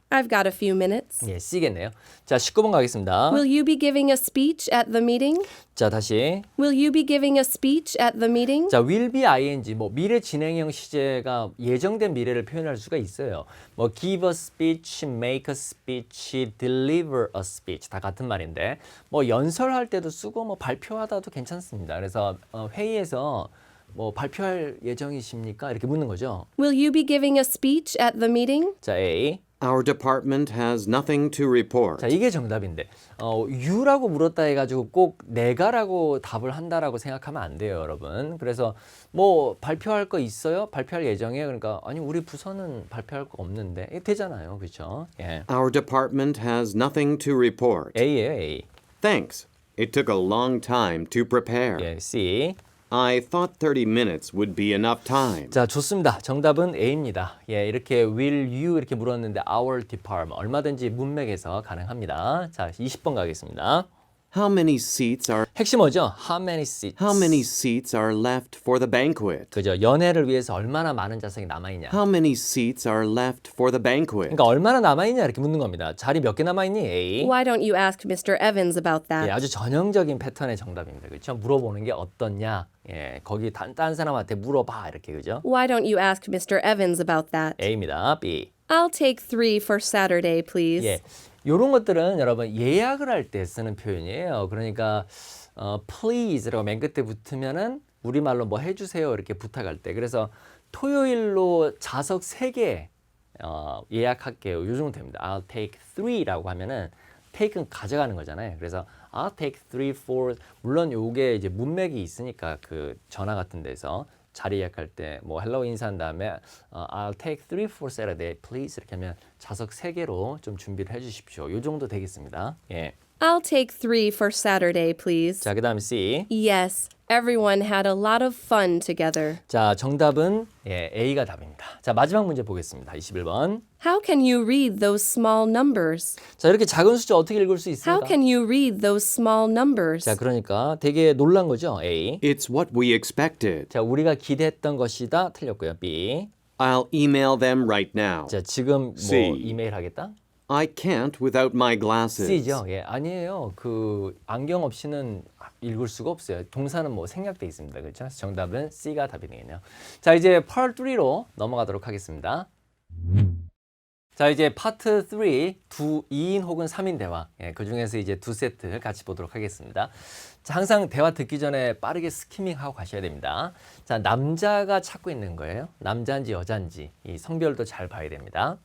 I've got a few minutes. 예, C겠네요. 자, 19번 가겠습니다. Will you be giving a speech at the meeting? 자, 다시. Will you be giving a speech at the meeting? 자, will be ing 뭐 미래 진행형 시제가 예정된 미래를 표현할 수가 있어요. 뭐 give a speech, make a speech, deliver a speech 다 같은 말인데 뭐 연설할 때도 쓰고 뭐 발표하다도 괜찮습니다. 그래서 회의에서 뭐 발표할 예정이십니까? 이렇게 묻는 거죠. Will you be giving a speech at the meeting? 자, A. Our department has nothing to report. 자, 이게 정답인데 you라고 물었다 해가지고 꼭 내가라고 답을 한다라고 생각하면 안 돼요, 여러분. 그래서 뭐 발표할 거 있어요? 발표할 예정이에요? 그러니까 아니 우리 부서는 발표할 거 없는데 이게 되잖아요, 그렇죠? 예, Our department has nothing to report. A예요, A. Thanks. It took a long time to prepare. 예, C. I thought 30 minutes would be enough time. 자, 좋습니다. 정답은 A입니다. 예, 이렇게 will you 이렇게 물었는데 our department 얼마든지 문맥에서 가능합니다. 자, 20번 가겠습니다. How many seats are 핵심어죠? How many seats? How many seats are left for the banquet? 그죠? 연애를 위해서 얼마나 많은 좌석이 남아 있냐? How many seats are left for the banquet? 그러니까 얼마나 남아 있냐 이렇게 묻는 겁니다. 자리 몇 개 남아 있니? A. Why don't you ask Mr. Evans about that? 예, 아주 전형적인 패턴의 정답입니다. 그렇죠? 물어보는 게 어떻냐? 예, 거기 딴 사람한테 물어봐 이렇게 그죠? Why don't you ask Mr. Evans about that? A입니다. B. I'll take 3 for Saturday, please. 예, 이런 것들은 여러분 예약을 할 때 쓰는 표현이에요. 그러니까 please라고 맨 끝에 붙으면은 우리말로 뭐 해주세요 이렇게 부탁할 때. 그래서 토요일로 좌석 3개 예약할게요. 요 정도 됩니다. I'll take 3라고 하면은 take는 가져가는 거잖아요. 그래서 I'll take 3 for 물론 요게 이제 문맥이 있으니까 그 전화 같은 데서 자리 예약할 때 뭐 hello 인사한 다음에 I'll take 3 for Saturday please 이렇게 하면 좌석 3개로 좀 준비를 해 주십시오. 요 정도 되겠습니다. 예. I'll take 3 for Saturday, please. 자, 그다음에 C. Yes, everyone had a lot of fun together. 자, 정답은 예, A가 답입니다. 자, 마지막 문제 보겠습니다. 21번. How can you read those small numbers? 자, 이렇게 작은 숫자 어떻게 읽을 수 How 있습니까? can you read those small numbers? 자, 그러니까 되게 놀란 거죠. A. It's what we expected. 자, 우리가 기대했던 것이다. 틀렸고요. B. I'll email them right now. 자, 지금 뭐 C. 이메일 하겠다? I can't without my glasses. C죠. 예, 아니에요. 그 안경 없이는 읽을 수가 없어요. 동사는 뭐 생략돼 있습니다. 그렇죠? 그래서 정답은 C가 답이 되겠네요. 자, 이제 Part 3로 넘어가도록 하겠습니다. 자, 이제 파트 3, 2인 혹은 3인 대화. 예, 그 중에서 이제 2세트 같이 보도록 하겠습니다. 자, 항상 대화 듣기 전에 빠르게 스키밍하고 가셔야 됩니다. 자, 남자가 찾고 있는 거예요. 남자인지 여자인지 이 성별도 잘 봐야 됩니다.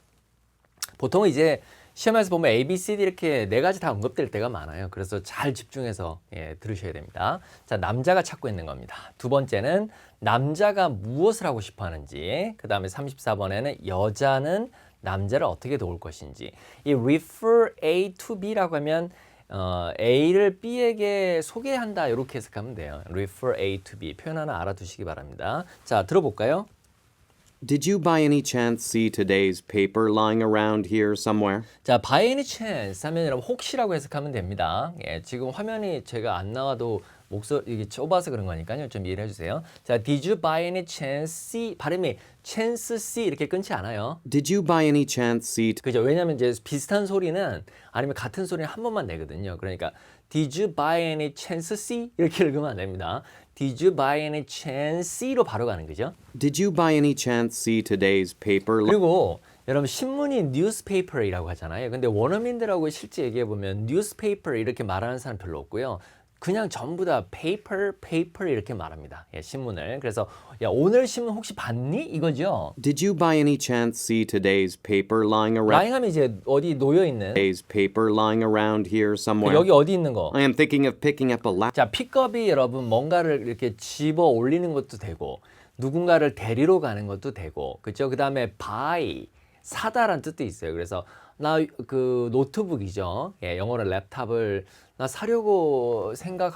보통은 이제 시험에서 보면 A, B, C, D 이렇게 4가지 다 언급될 때가 많아요. 그래서 잘 집중해서 들으셔야 됩니다. 자, 남자가 찾고 있는 겁니다. 두 번째는 남자가 무엇을 하고 싶어 하는지, 그 다음에 34번에는 여자는 남자를 어떻게 도울 것인지. 이 refer A to B라고 하면 A를 B에게 소개한다 이렇게 해석하면 돼요. refer A to B 표현 하나 알아두시기 바랍니다. 자, 들어볼까요? Did you by any chance see today's paper lying around here somewhere? 자, by any chance 하면 여러분 혹시라고 해석하면 됩니다. 예, 지금 화면이 제가 안 나와도 이게 좁아서 그런 거니까요. 좀 이해를 해주세요. 자, did you by any chance see 발음이 chance see 이렇게 끊지 않아요. Did you by any chance see 그죠? 왜냐하면 이제 비슷한 소리는 아니면 같은 소리는 한 번만 내거든요. 그러니까 did you by any chance see 이렇게 읽으면 안 됩니다. Did you by any chance see로 바로 가는 거죠. Did you by any chance see today's paper? 그리고 여러분 신문이 newspaper이라고 하잖아요. 근데 원어민들하고 실제 얘기해 보면 newspaper 이렇게 말하는 사람 별로 없고요. 그냥 전부 다 paper 이렇게 말합니다. 예, 신문을. 그래서 야, 오늘 신문 혹시 봤니? 이거죠. Did you by any chance see today's paper lying around? 라잉하면 이제 어디 놓여 있는 Today's paper lying around here somewhere? 여기 어디 있는 거. I am thinking of picking up a laptop. 자, 픽업이 여러분 뭔가를 이렇게 집어 올리는 것도 되고 누군가를 데리러 가는 것도 되고 그렇죠? 그다음에 buy 사다라는 뜻도 있어요. 그래서 나 그 노트북이죠. 예, 영어로 랩탑을 나 사려고 생각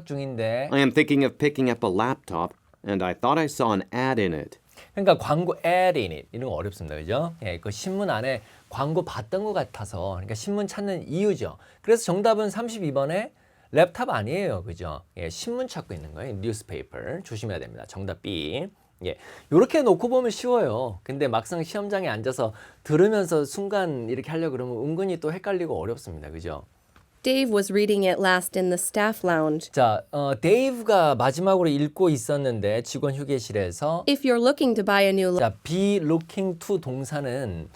중인데. I am thinking of picking up a laptop, and I thought I saw an ad in it. 그러니까 광고 ad in it 이런 거 어렵습니다. 그죠? 예, 그 신문 안에 광고 봤던 것 같아서 그러니까 신문 찾는 이유죠. 그래서 정답은 32번에 랩탑 아니에요. 그죠? 예, 신문 찾고 있는 거예요. newspaper. 조심해야 됩니다. 정답 B. 예. 요렇게 놓고 보면 쉬워요. 근데 막상 시험장에 앉아서 들으면서 순간 이렇게 하려고 그러면 은근히 또 헷갈리고 어렵습니다. 그죠? Dave was reading it last in the staff lounge. 자, 데이브가 마지막으로 읽고 있었는데 직원 휴게실에서 If you're looking to buy a new 자, be looking to 동사는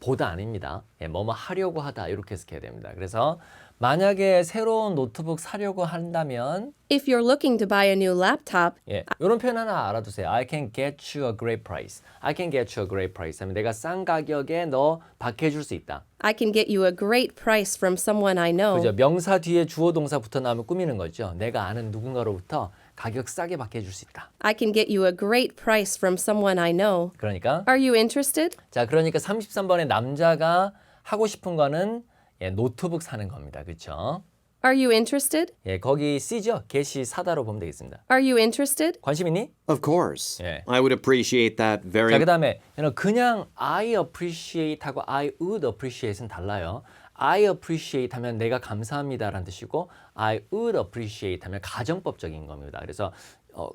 보다 아닙니다. 예, 뭐뭐 하려고 하다 이렇게 해석해야 됩니다. 그래서 만약에 새로운 노트북 사려고 한다면 If you're looking to buy a new laptop, 예, 이런 표현 하나 알아두세요. I can get you a great price. I can get you a great price 하면 내가 싼 가격에 너 받게 해줄 수 있다. I can get you a great price from someone I know. 그죠? 명사 뒤에 주어 동사 붙어 나오면 꾸미는 거죠. 내가 아는 누군가로부터 가격 싸게 받게 해줄 수 있다. I can get you a great price from someone I know. 그러니까 Are you interested? 자, 그러니까 33번에 남자가 하고 싶은 거는 예, 노트북 사는 겁니다. 그렇죠? Are you interested? 예, 거기 C죠. get이 사다로 보면 되겠습니다. Are you interested? 관심 있니? Of course. Yeah. I would appreciate that very 자, 그다음에 그냥 I appreciate하고 I would appreciate는 달라요. I appreciate 하면 내가 감사합니다라는 뜻이고 I would appreciate 하면 가정법적인 겁니다. 그래서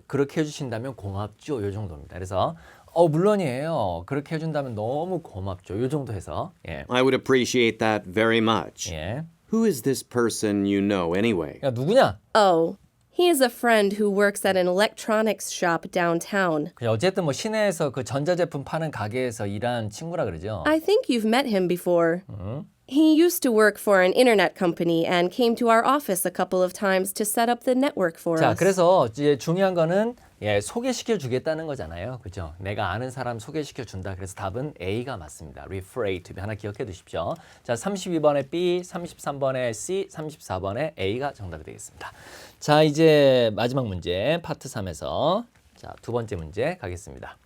그렇게 해주신다면 고맙죠. 요 정도입니다. 그래서 물론이에요. 그렇게 해준다면 너무 고맙죠. 요 정도 해서 예. I would appreciate that very much. 예. Who is this person you know anyway? 야, 누구냐? Oh, he is a friend who works at an electronics shop downtown. 그냥 어쨌든 뭐 시내에서 그 전자제품 파는 가게에서 일한 친구라 그러죠. I think you've met him before. He used to work for an internet company and came to our office a couple of times to set up the network for 자, us. 그래서 이제 중요한 거는 예, 소개시켜 주겠다는 거잖아요. 그죠? 내가 아는 사람 소개시켜 준다. 그래서 답은 A가 맞습니다. refer A to B 하나 기억해 두십시오. 자, 32번에 B, 33번에 C, 34번에 A가 정답이 되겠습니다. 자, 이제 마지막 문제 파트 3에서 자, 두 번째 문제 가겠습니다.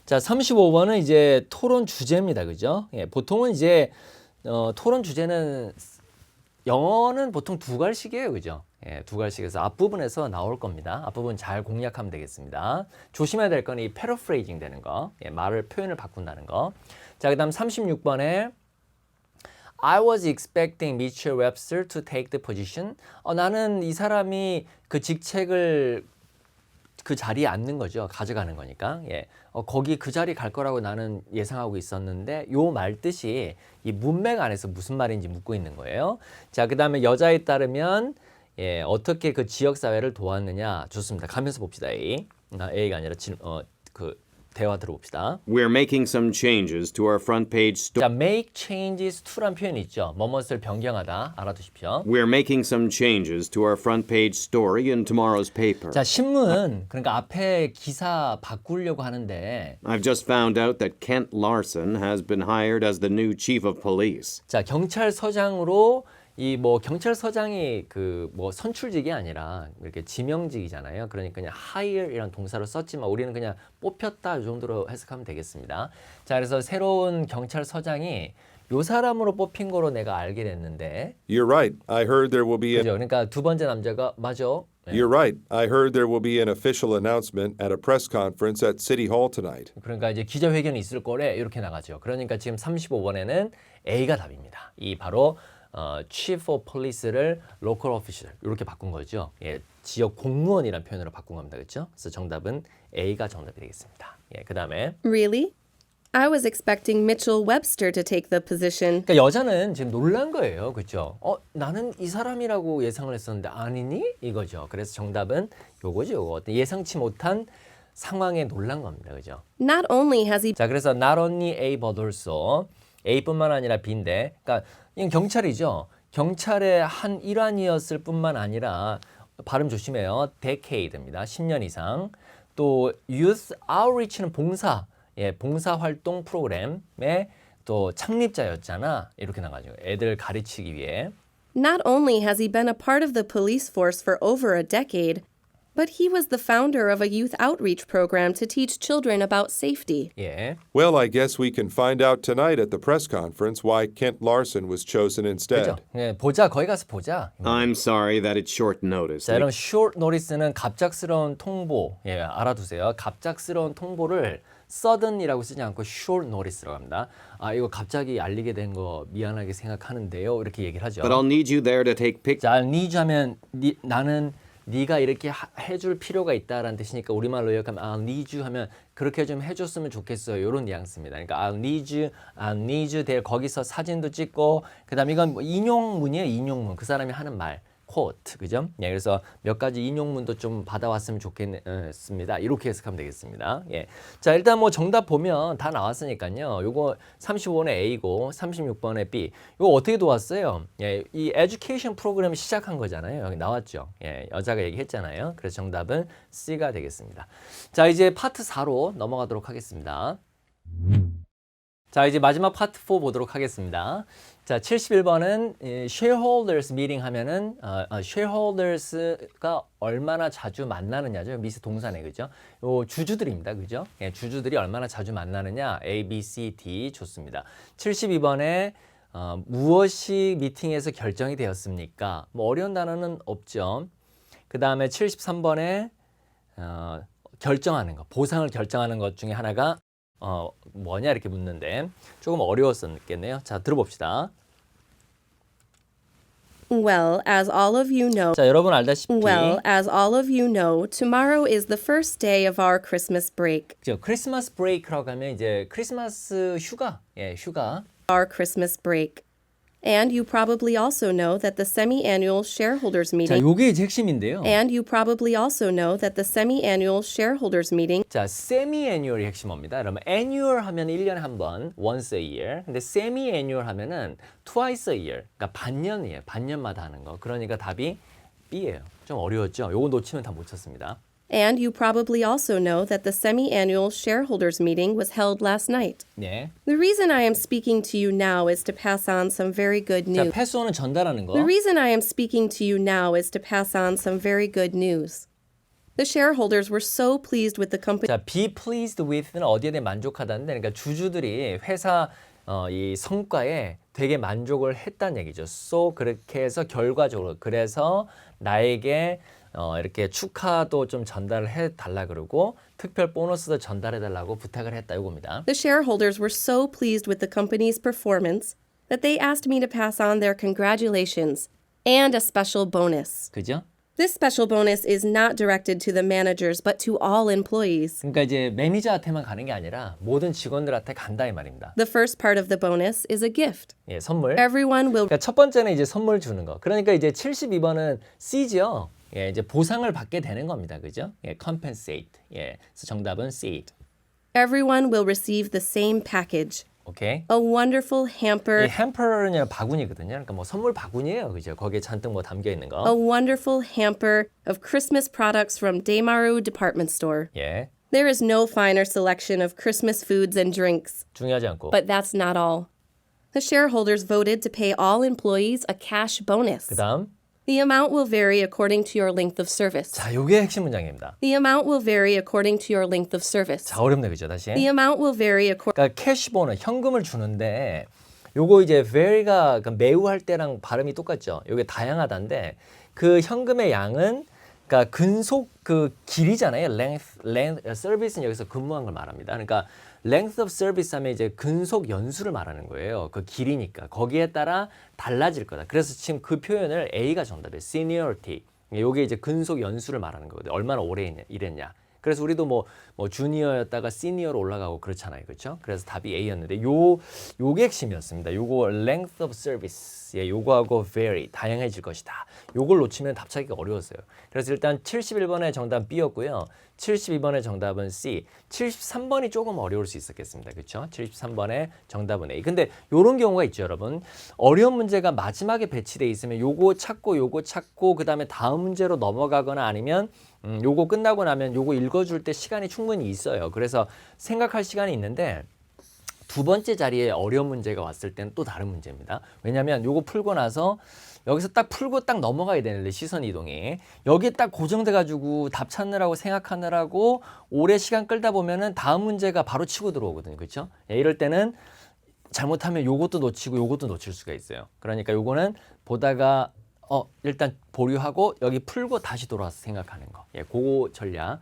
자, 35번은 이제 토론 주제입니다. 그죠? 예, 보통은 이제 토론 주제는 영어는 보통 두 갈식이에요. 그죠? 예, 두 갈식에서 앞부분에서 나올 겁니다. 앞부분 잘 공략하면 되겠습니다. 조심해야 될 건 이 패러프레이징 되는 거. 예, 표현을 바꾼다는 거. 자, 그다음 36번에 I was expecting Mitchell Webster to take the position. 나는 이 사람이 그 직책을 그 자리에 앉는 거죠. 가져가는 거니까. 예. 거기 그 자리 갈 거라고 나는 예상하고 있었는데 요 말 뜻이 이 문맥 안에서 무슨 말인지 묻고 있는 거예요. 자, 그다음에 여자에 따르면 예, 어떻게 그 지역 사회를 도왔느냐. 좋습니다. 가면서 봅시다. A가 아니라 그 대화 들어봅시다. We're making some changes to our front page story. 자, make changes to란 표현이 있죠. 뭐뭇을 변경하다. 알아두십시오. We're making some changes to our front page story in tomorrow's paper. 자, 신문 그러니까 앞에 기사 바꾸려고 하는데 I've just found out that Kent Larson has been hired as the new chief of police. 자, 경찰서장으로 이 뭐 경찰서장이 그 뭐 선출직이 아니라 이렇게 지명직이잖아요. 그러니까 그냥 hire이라는 동사를 썼지만 우리는 그냥 뽑혔다 이 정도로 해석하면 되겠습니다. 자, 그래서 새로운 경찰서장이 요 사람으로 뽑힌 거로 내가 알게 됐는데. You're right. I heard there will be 그죠? 그러니까 두 번째 남자가 맞아. You're right. I heard there will be an official announcement at a press conference at City Hall tonight. 그러니까 이제 기자회견이 있을 거래 이렇게 나가죠. 그러니까 지금 35번에는 A가 답입니다. 이 바로 Chief of Police를 Local Official 이렇게 바꾼 거죠. 예, 지역 공무원이라는 표현으로 바꾼 겁니다. 그렇죠? 그래서 정답은 A가 정답이 되겠습니다. 예, 그다음에 Really? I was expecting Mitchell Webster to take the position. 그러니까 여자는 지금 놀란 거예요. 그렇죠? 나는 이 사람이라고 예상을 했었는데 아니니? 이거죠. 그래서 정답은 요거죠. 요거. 예상치 못한 상황에 놀란 겁니다. 그죠? Not only has he 자, 그래서 not only A but also A뿐만 아니라 B인데, 그러니까 이건 경찰이죠. 경찰의 한 일환이었을 뿐만 아니라 발음 조심해요. decade입니다. 10년 이상. 또 youth outreach는 봉사, 예, 봉사활동 프로그램의 또 창립자였잖아. 이렇게 나가죠. 애들 가르치기 위해. not only has he been a part of the police force for over a decade, But he was the founder of a youth outreach program to teach children about safety. 예. Well, I guess we can find out tonight at the press conference why Kent Larson was chosen 그죠? instead. 예, 보자. 거기 가서 보자. I'm sorry that it's short notice. 자, 여러분 short notice는 갑작스러운 통보. 예, 알아두세요. 갑작스러운 통보를 sudden이라고 쓰지 않고 short notice라고 합니다. 아, 이거 갑자기 알리게 된 거 미안하게 생각하는데요. 이렇게 얘기를 하죠. But I'll need you there to take pictures. 자, need 하면 나는 네가 이렇게 해줄 필요가 있다라는 뜻이니까 우리말로 요약하면 I'll need you 하면 그렇게 좀 해줬으면 좋겠어요. 이런 뉘앙스입니다. 그러니까 I'll need you there 거기서 사진도 찍고 그다음 이건 뭐 인용문이에요. 인용문. 그 사람이 하는 말. quote, 그죠? 예, 그래서 몇 가지 인용문도 좀 받아왔으면 좋겠습니다. 이렇게 해석하면 되겠습니다. 예, 자 일단 뭐 정답 보면 다 나왔으니까요. 요거 35번에 A고 36번에 B. 이거 어떻게 도왔어요? 예, 이 education 프로그램 시작한 거잖아요. 여기 나왔죠. 예, 여자가 얘기했잖아요. 그래서 정답은 C가 되겠습니다. 자 이제 파트 4로 넘어가도록 하겠습니다. 자 이제 마지막 파트 4 보도록 하겠습니다. 자 71번은 shareholders meeting 하면은 shareholders가 얼마나 자주 만나느냐죠. 미스 동사네 그죠? 요 주주들입니다. 그죠? 예, 주주들이 얼마나 자주 만나느냐 A, B, C, D 좋습니다. 72번에 무엇이 미팅에서 결정이 되었습니까? 뭐 어려운 단어는 없죠. 그 다음에 73번에 결정하는 거, 보상을 결정하는 것 중에 하나가 뭐냐 이렇게 묻는데 조금 어려웠었겠네요. 자, 들어봅시다. Well, as all of you know, 자, 여러분 알다시피 tomorrow is the first day of our Christmas break. 크리스마스 브레이크라고 하면 이제 크리스마스 휴가, 예, 휴가. Our Christmas break. And you probably also know that the semi-annual shareholders 자, meeting 요게 이제 핵심인데요. And you probably also know that the semi-annual shareholders meeting 자, semi-annual이 핵심어입니다. 그러면 annual 하면 1년에 한 번, once a year. 근데 semi-annual 하면은 twice a year. 그러니까 반년이에요. 반년마다 하는 거. 그러니까 답이 B예요. 좀 어려웠죠? 요거 놓치면 다 못 찾습니다. And you probably also know that the semi-annual shareholders meeting was held last night. 네. The reason I am speaking to you now is to pass on some very good 자, news. 패스온은 전달하는 거. The reason I am speaking to you now is to pass on some very good news. The shareholders were so pleased with the company. 자, be pleased with는 어디에 대해 만족하다는데, 그러니까 주주들이 회사 이 성과에 되게 만족을 했다는 얘기죠. So 그렇게 해서 결과적으로 그래서 나에게 이렇게 축하도 좀 전달을 해달라 그러고 특별 보너스도 전달해 달라고 부탁을 했다 이겁니다. The shareholders were so pleased with the company's performance that they asked me to pass on their congratulations and a special bonus. 그죠? This special bonus is not directed to the managers but to all employees. 그러니까 이제 매니저한테만 가는 게 아니라 모든 직원들한테 간다 이 말입니다. The first part of the bonus is a gift. 예, 선물. Everyone will 그러니까 첫 번째는 이제 선물 주는 거. 그러니까 이제 72번은 C죠. 예, 이제 보상을 받게 되는 겁니다. 그죠? 예, compensate. 예. 그래서 정답은 C. Everyone will receive the same package. 오케이. A wonderful hamper. 이 hamper는 바구니거든요. 그러니까 뭐 선물 바구니예요. 그죠? 거기에 잔뜩 뭐 담겨 있는 거. A wonderful hamper of Christmas products from Demaru Department Store. 예. There is no finer selection of Christmas foods and drinks. 중요하지 않고. But that's not all. The shareholders voted to pay all employees a cash bonus. 그다음 The amount will vary according to your length of service. 자, 요게 핵심 문장입니다. The amount will vary according to your length of service. 자, 어렵네. 그죠? 다시. The amount will vary according 그러니까 캐시보는 현금을 주는데 요거 이제 very가 그러니까 매우 할 때랑 발음이 똑같죠. 요게 다양하다인데 그 현금의 양은 그러니까 근속 그 길이잖아요. length service는 여기서 근무한 걸 말합니다. 그러니까 length of service 하면 이제 근속 연수를 말하는 거예요. 그 길이니까 거기에 따라 달라질 거다. 그래서 지금 그 표현을 A가 정답이에요. seniority. 요게 이제 근속 연수를 말하는 거거든요. 얼마나 오래 일했냐. 그래서 우리도 뭐 주니어였다가 시니어로 올라가고 그렇잖아요. 그렇죠? 그래서 답이 A였는데 요게 핵심이었습니다. 요거 length of service. 예, 요거하고 vary 다양해질 것이다. 요걸 놓치면 답 찾기가 어려웠어요. 그래서 일단 71번의 정답은 B였고요. 72번의 정답은 C. 73번이 조금 어려울 수 있었겠습니다. 그렇죠? 73번의 정답은 A. 근데 요런 경우가 있죠, 여러분. 어려운 문제가 마지막에 배치돼 있으면 요거 찾고 그다음에 다음 문제로 넘어가거나 아니면 요거 끝나고 나면 요거 읽어줄 때 시간이 충분히 있어요. 그래서 생각할 시간이 있는데 두 번째 자리에 어려운 문제가 왔을 때는 또 다른 문제입니다. 왜냐하면 요거 풀고 나서 여기서 딱 풀고 딱 넘어가야 되는데 시선 이동이 여기에 딱 고정돼 가지고 답 찾느라고 생각하느라고 오래 시간 끌다 보면은 다음 문제가 바로 치고 들어오거든요. 그렇죠? 예, 이럴 때는 잘못하면 요것도 놓치고 요것도 놓칠 수가 있어요. 그러니까 요거는 보다가 일단 보류하고 여기 풀고 다시 돌아와서 생각하는 거. 예, 그거 전략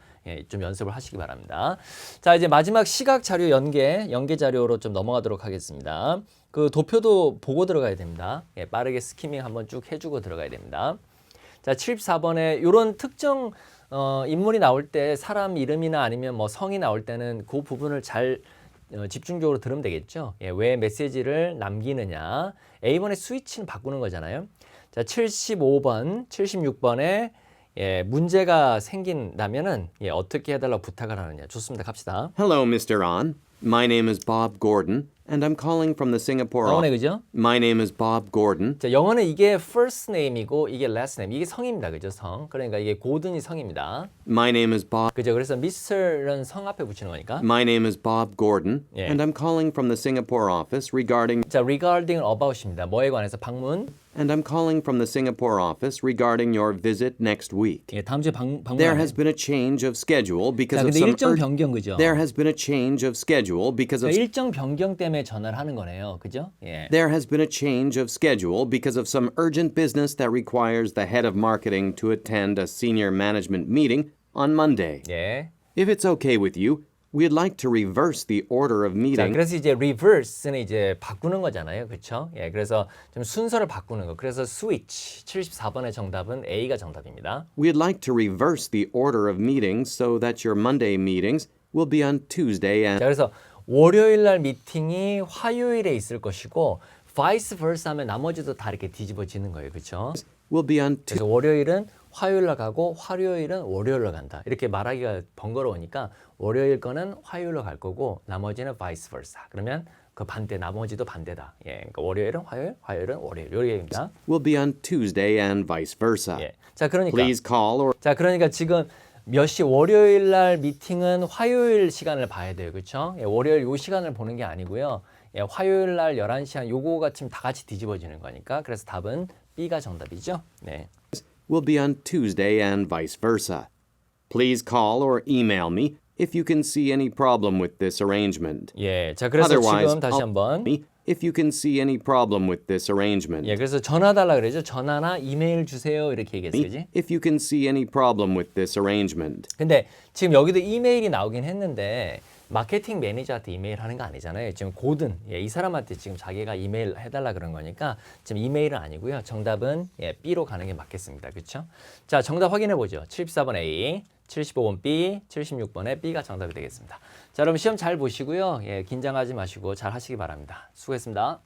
좀 연습을 하시기 바랍니다. 자, 이제 마지막 시각 자료 연계 자료로 좀 넘어가도록 하겠습니다. 그 도표도 보고 들어가야 됩니다. 예, 빠르게 스키밍 한번 쭉 해주고 들어가야 됩니다. 자, 74번에 이런 특정 인물이 나올 때 사람 이름이나 아니면 뭐 성이 나올 때는 그 부분을 잘 집중적으로 들으면 되겠죠. 예, 왜 메시지를 남기느냐. A번의 스위치는 바꾸는 거잖아요. 자, 75번, 76번에 예, 문제가 생긴다면은 어떻게 해달라고 부탁을 하느냐. 좋습니다. 갑시다. Hello, Mr. An. My name is Bob Gordon, and I'm calling from the Singapore 영어네 office. 그죠? My name is Bob Gordon. 자, 영어는 이게 first name이고 이게 last name. 이게 성입니다. 그죠? 성. 그러니까 이게 고든이 성입니다. My name is Bob. 그죠? 그래서 Mr는 성 앞에 붙이는 거니까. My name is Bob Gordon, Yeah. and I'm calling from the Singapore office regarding. 자, regarding about입니다. 뭐에 관해서 방문. And I'm calling from the Singapore office regarding your visit next week. 예, 다음 주에 방문. There has been a change of schedule because 자, of 근데 some. 일정 변경 그죠? There has been a change of schedule because of. 일정 변경 때문에 전화를 하는 거네요. 그죠? 예. There has been a change of schedule because of some urgent business that requires the head of marketing to attend a senior management meeting on Monday. 예. If it's okay with you, we'd like to reverse the order of 자, meeting. 그래서 이제 reverse는 이제 바꾸는 거잖아요. 그렇죠? 예. 그래서 좀 순서를 바꾸는 거. 그래서 switch 74번의 정답은 A가 정답입니다. We'd like to reverse the order of meetings so that your Monday meetings will be on Tuesday 자, and 그래서 월요일 날 미팅이 화요일에 있을 것이고 vice versa 하면 나머지도 다 이렇게 뒤집어지는 거예요. 그렇죠? will be on 그래서 월요일은 화요일 날 가고 화요일은 월요일 날 간다. 이렇게 말하기가 번거로우니까 월요일 거는 화요일로 갈 거고 나머지는 vice versa. 그러면 그 반대 나머지도 반대다. 예. 그러니까 월요일은 화요일, 화요일은 월요일. 이렇게 얘기입니다. will be on Tuesday and vice versa. 예. 자, 그러니까 Please call or 자, 그러니까 지금 몇 시 월요일 날 미팅은 화요일 시간을 봐야 돼요. 그렇죠? 예, 월요일 요 시간을 보는 게 아니고요. 예, 화요일 날 11시 한 요거가 지금 다 같이 뒤집어지는 거니까 그래서 답은 B가 정답이죠. 네. will be on Tuesday and vice versa. Please call or email me if you can see any problem with this arrangement. 예. 자, 그래서 Otherwise, 지금 다시 한번 me if you can see any problem with this arrangement. 예, 그래서 전화 달라 그러죠. 전화나 이메일 주세요. 이렇게 얘기했어요. 그지? If you can see any problem with this arrangement. 근데 지금 여기도 이메일이 나오긴 했는데 마케팅 매니저한테 이메일 하는 거 아니잖아요. 지금 고든 이 사람한테 지금 자기가 이메일 해달라 그런 거니까 지금 이메일은 아니고요. 정답은 B로 가는 게 맞겠습니다. 그렇죠? 자, 정답 확인해 보죠. 74번 A, 75번 B, 76번에 B가 정답이 되겠습니다. 자, 여러분 시험 잘 보시고요. 긴장하지 마시고 잘 하시기 바랍니다. 수고했습니다.